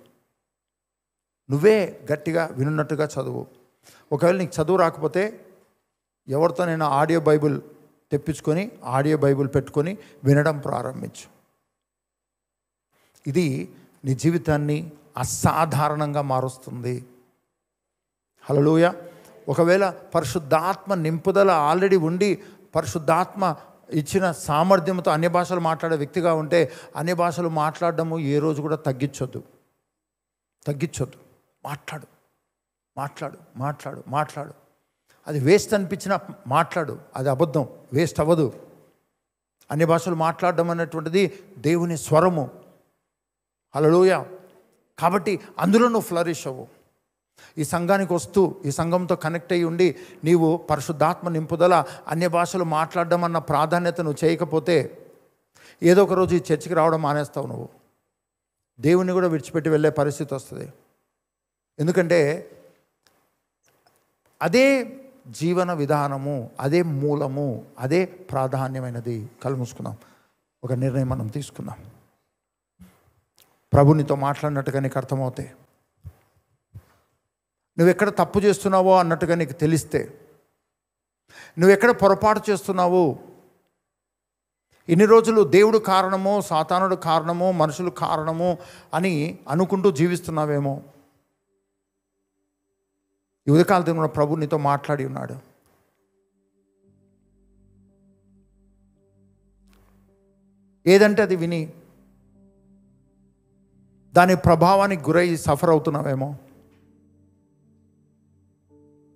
నువ్వే గట్టిగా వినున్నట్టుగా చదువు. ఒకవేళ నీకు చదువు రాకపోతే ఎవరితోనైనా ఆడియో బైబిల్ తెప్పించుకొని ఆడియో బైబిల్ పెట్టుకొని వినడం ప్రారంభించు. ఇది నీ జీవితాన్ని అసాధారణంగా మారుస్తుంది. హల్లెలూయా. ఒకవేళ పరిశుద్ధాత్మ నింపుదల ఆల్రెడీ ఉండి పరిశుద్ధాత్మ ఇచ్చిన సామర్థ్యంతో అన్య భాషలు మాట్లాడే వ్యక్తిగా ఉంటే అన్య భాషలు మాట్లాడడము ఏ రోజు కూడా తగ్గించొద్దు. మాట్లాడు మాట్లాడు మాట్లాడు మాట్లాడు. అది వేస్ట్ అనిపించినా మాట్లాడు, అది అబద్ధం, వేస్ట్ అవ్వదు. అన్ని భాషలు మాట్లాడడం అనేటువంటిది దేవుని స్వరము. హల్లెలూయా. కాబట్టి అందులో నువ్వు ఫ్లరిష్ అవ్వు. ఈ సంఘానికి వస్తూ ఈ సంఘంతో కనెక్ట్ అయ్యి ఉండి నీవు పరిశుద్ధాత్మ నింపుదల అన్య భాషలు మాట్లాడడం అన్న ప్రాధాన్యత నువ్వు చేయకపోతే ఏదో ఒక రోజు ఈ చర్చికి రావడం మానేస్తావు. నువ్వు దేవుణ్ణి కూడా విడిచిపెట్టి వెళ్ళే పరిస్థితి వస్తుంది. ఎందుకంటే అదే జీవన విధానము, అదే మూలము, అదే ప్రాధాన్యమైనది. కళ్ళు మూసుకుందాం, ఒక నిర్ణయం మనం తీసుకుందాం. ప్రభు నీతో మాట్లాడినట్టుగా నీకు అర్థమవుతాయి. నువ్వెక్కడ తప్పు చేస్తున్నావో అన్నట్టుగా నీకు తెలిస్తే, నువ్వెక్కడ పొరపాటు చేస్తున్నావు, ఇన్ని రోజులు దేవుడు కారణమో, సాతానుడు కారణమో, మనుషులు కారణమో అని అనుకుంటూ జీవిస్తున్నావేమో, ఈ ఉదయకాల కూడా ప్రభు నీతో మాట్లాడి ఉన్నాడు. ఏదంటే అది విని దాని ప్రభావానికి గురై సఫర్ అవుతున్నావేమో.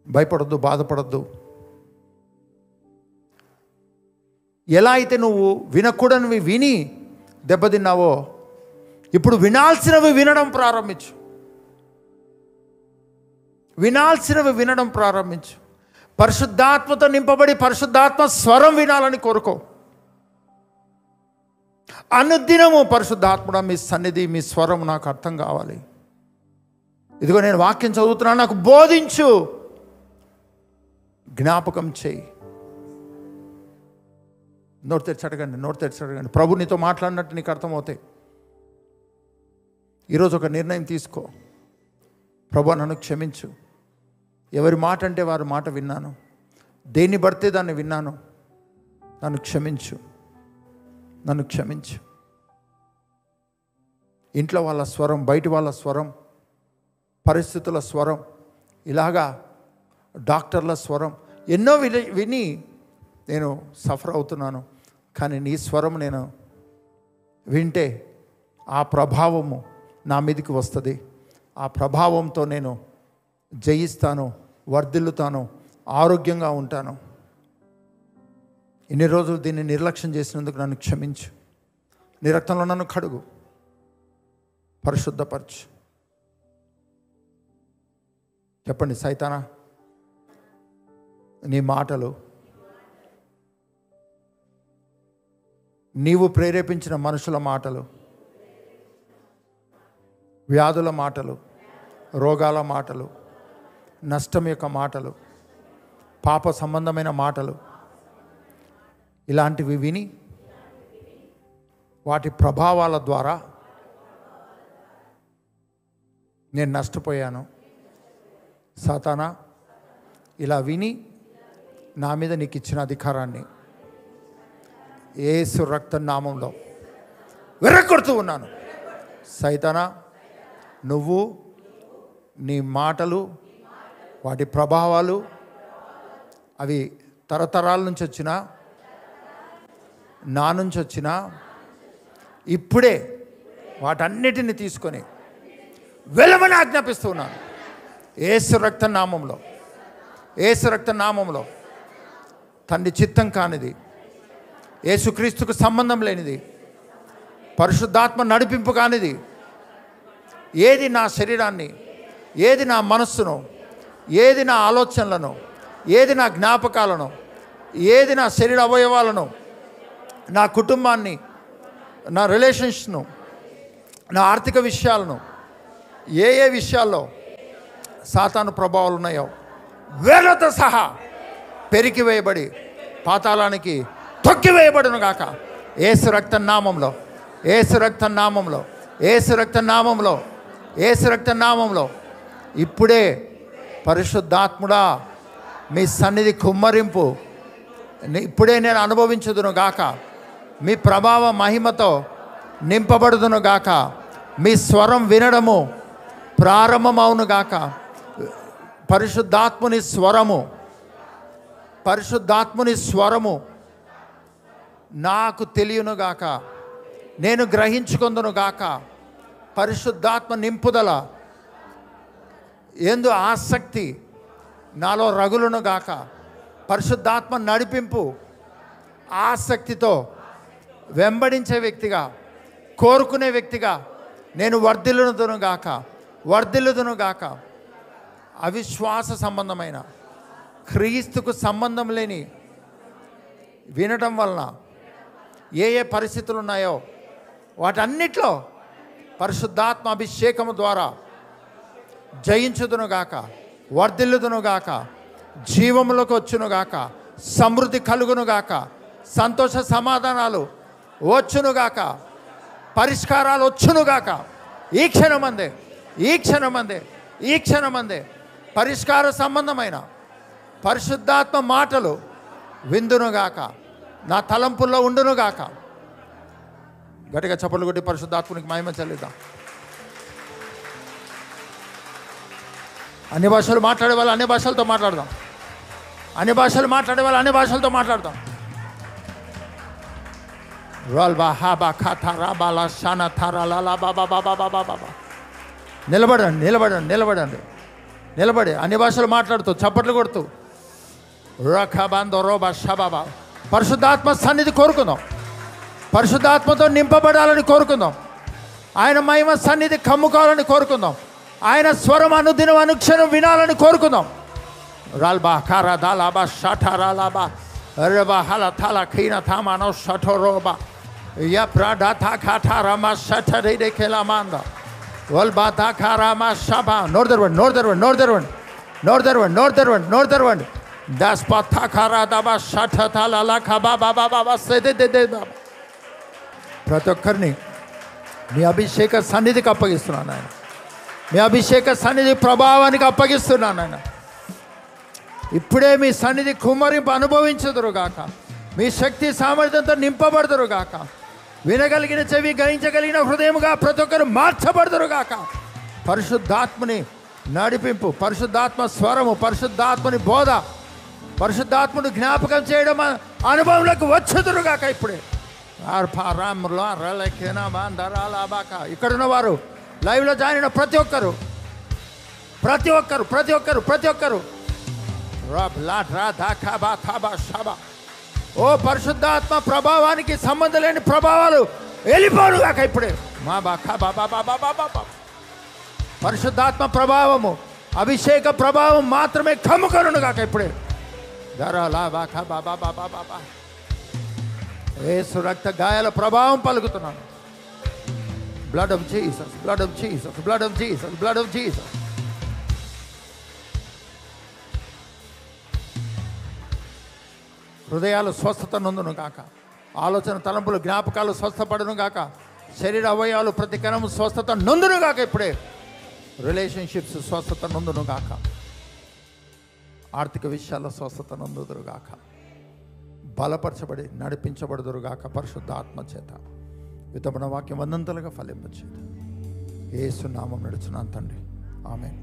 భయపడొద్దు, బాధపడొద్దు. ఎలా అయితే నువ్వు వినకూడనివి విని దెబ్బతిన్నావో, ఇప్పుడు వినాల్సినవి వినడం ప్రారంభించు. వినాల్సినవి వినడం ప్రారంభించు. పరిశుద్ధాత్మతో నింపబడి పరిశుద్ధాత్మ స్వరం వినాలని కోరుకో. అనుదినము పరిశుద్ధాత్ముడా, మీ సన్నిధి, మీ స్వరం నాకు అర్థం కావాలి. ఇదిగో నేను వాక్యం చదువుతున్నాను, నాకు బోధించు, జ్ఞాపకం చేయి. నోరు తెరిచి అడగండి, నోరు తెరిచి అడగండి. ప్రభు నీతో మాట్లాడినట్టు నీకు అర్థమవుతాయి. ఈరోజు ఒక నిర్ణయం తీసుకో. ప్రభు నన్ను క్షమించు, ఎవరి మాట అంటే వారి మాట విన్నాను, దేన్ని పడితే దాన్ని విన్నాను, నన్ను క్షమించు, నన్ను క్షమించు. ఇంట్లో వాళ్ళ స్వరం, బయటి వాళ్ళ స్వరం, పరిస్థితుల స్వరం, ఇలాగా డాక్టర్ల స్వరం ఎన్నో విని నేను సఫర్ అవుతున్నాను. కానీ నీ స్వరం నేను వింటే ఆ ప్రభావము నా మీదకి వస్తుంది. ఆ ప్రభావంతో నేను జయిస్తాను, వర్ధిల్లుతాను, ఆరోగ్యంగా ఉంటాను. ఇన్ని రోజులు దీన్ని నిర్లక్ష్యం చేసినందుకు నన్ను క్షమించు. నీ రక్తంలో నన్ను కడుగు, పరిశుద్ధపరచు. చెప్పండి, సైతానా, నీ మాటలు, నీవు ప్రేరేపించిన మనుషుల మాటలు, వ్యాధుల మాటలు, రోగాల మాటలు, నష్టం యొక్క మాటలు, పాప సంబంధమైన మాటలు, ఇలాంటివి విని వాటి ప్రభావాల ద్వారా నేను నష్టపోయాను. సాతానా, ఇలా విని నా మీద నీకు ఇచ్చిన అధికారాన్ని యేసు రక్త నామంలో విరగొడుతూ ఉన్నాను. సైతానా, నువ్వు, నీ మాటలు, వాటి ప్రభావాలు, అవి తరతరాల నుంచి వచ్చినా, నా నుంచి వచ్చినా, ఇప్పుడే వాటన్నిటిని తీసుకొని వెలమని ఆజ్ఞాపిస్తూ ఉన్నాను. యేసు రక్త నామంలో, యేసు రక్త నామంలో. తండ్రి చిత్తం కానిది, యేసుక్రీస్తుకు సంబంధం లేనిది, పరిశుద్ధాత్మ నడిపింపు కానిది ఏది నా శరీరాన్ని, ఏది నా మనస్సును, ఏది నా ఆలోచనలను, ఏది నా జ్ఞాపకాలను, ఏది నా శరీర అవయవాలను, నా కుటుంబాన్ని, నా రిలేషన్స్ను, నా ఆర్థిక విషయాలను, ఏ ఏ విషయాల్లో సాతాను ప్రభావాలు ఉన్నాయో వేలతో సహా పెరికివేయబడి పాతాళానికి తొక్కివేయబడును గాక. యేసు రక్త నామంలో, యేసు రక్త నామంలో, యేసు రక్త నామంలో, యేసు రక్త నామంలో. ఇప్పుడే పరిశుద్ధాత్ముడా, మీ సన్నిధి కుమ్మరింపు ఇప్పుడే నేను అనుభవించుదును గాక. మీ ప్రభావ మహిమతో నింపబడుదును గాక. మీ స్వరం వినడము ప్రారంభమవును గాక. పరిశుద్ధాత్ముని స్వరము, పరిశుద్ధాత్ముని స్వరము నాకు తెలియను గాక, నేను గ్రహించుకొందును గాక. పరిశుద్ధాత్మ నింపుదల ఎందు ఆసక్తి నాలో రగులును గాక. పరిశుద్ధాత్మ నడిపింపు ఆసక్తితో వెంబడించే వ్యక్తిగా, కోరుకునే వ్యక్తిగా నేను వర్ధిల్లుదును గాక, వర్ధిల్లుదును గాక. అవిశ్వాస సంబంధమైన, క్రీస్తుకు సంబంధం లేని వినడం వలన ఏ ఏ పరిస్థితులు ఉన్నాయో వాటన్నిటిలో పరిశుద్ధాత్మ అభిషేకము ద్వారా జయించుదును గాక, వర్ధిల్లుదును గాక. జీవములకు వచ్చునుగాక, సమృద్ధి కలుగునుగాక, సంతోష సమాధానాలు వచ్చునుగాక, పరిష్కారాలు వచ్చునుగాక. ఈ క్షణమందే, ఈ క్షణమందే, ఈ క్షణమందే పరిష్కార సంబంధమైన పరిశుద్ధాత్మ మాటలు విందునుగాక, నా తలంపుల్లో ఉండునుగాక. గట్టిగా చప్పట్లు కొట్టి పరిశుద్ధాత్మనికి మహిమ చెల్లిద్దాం. అన్ని భాషలు మాట్లాడే వాళ్ళు అన్ని భాషలతో మాట్లాడదాం. అన్ని భాషలు మాట్లాడే వాళ్ళు అన్ని భాషలతో మాట్లాడదాం. నిలబడండి, నిలబడండి, నిలబడండి, నిలబడి అన్ని భాషలు మాట్లాడుతూ చప్పట్లు కొడుతూ పరిశుద్ధాత్మ సన్నిధి కోరుకుందాం. పరిశుద్ధాత్మతో నింపబడాలని కోరుకుందాం. ఆయన మహిమ సన్నిధి కమ్ముకోవాలని కోరుకుందాం. ఆయన స్వరం అనుదినం అనుక్షణం వినాలని కోరుకుందాం. రాల్బా కారా దాలాబా షఠారాలాబా రబా హల థాల ఖీన థామానో షఠోరోబా యా ప్రాడాథా ఖాఠారామా షఠరైడే ఖేలామాంద వల్బా థాఖారామా షబా నోరు తెరవండి, నోరు తెరవండి, నోరు తెరవండి, నోరు తెరవండి, నోరు తెరవండి, నోరు తెరవండి. దాస్ పాఖారా దాబా షఠ థాల అలా ఖబా బాబా బాబా సేదే దే బాబా. ప్రతి ఒక్కరిని మీ అభిషేక సన్నిధికి అప్పగిస్తున్నాను ఆయన. మీ అభిషేక సన్నిధి ప్రభావానికి అప్పగిస్తున్నాను ఆయన. ఇప్పుడే మీ సన్నిధి కుమ్మరింపు అనుభవించదురుగాక. మీ శక్తి సామర్థ్యంతో నింపబడదురుగాక. వినగలిగిన చెవి, గ్రహించగలిగిన హృదయముగా ప్రతి ఒక్కరు మార్చబడదురుగాక. పరిశుద్ధాత్మని నడిపింపు, పరిశుద్ధాత్మ స్వరము, పరిశుద్ధాత్మని బోధ, పరిశుద్ధాత్మను జ్ఞాపకం చేయడం అనుభవంలోకి వచ్చుదురుగాక. ఇప్పుడే ఇక్కడున్న వారు, లైవ్లో జాయిన్ అయిన ప్రతి ఒక్కరు, ప్రతి ఒక్కరు, ప్రతి ఒక్కరు, ప్రతి ఒక్కరు ఓ పరిశుద్ధాత్మ ప్రభావానికి సంబంధం లేని ప్రభావాలు వెళ్ళిపోనుగాక ఇప్పుడే. మా బాబా బాబా బాబా బాబా పరిశుద్ధాత్మ ప్రభావము, అభిషేక ప్రభావం మాత్రమే కమ్ముకొనుగాక ఇప్పుడే. ధరాలా బాబా బాబా బాబా బాబా యేసు రక్త గాయాల ప్రభావం పలుకుతున్నాను. Blood of Jesus, blood of Jesus, blood of Jesus, blood of Jesus. హృదయాలు స్వస్థత నొందును గాక, ఆలోచన తలంపులు జ్ఞాపకాలు స్వస్థపడును గాక, శరీర అవయవాలు ప్రతి కణము స్వస్థత నొందును గాక ఇప్పుడే. రిలేషన్షిప్స్ స్వస్థత నొందును గాక, ఆర్థిక విషయాల్లో స్వస్థత నొందుదురు గాక, బలపరచబడి నడిపించబడుదురు గాక పరిశుద్ధాత్మ చేత. విత్తబడిన వాక్యం వందంతలుగా ఫలింపచేత యేసు నామం నడుచున్నాను తండ్రి, ఆమేన్.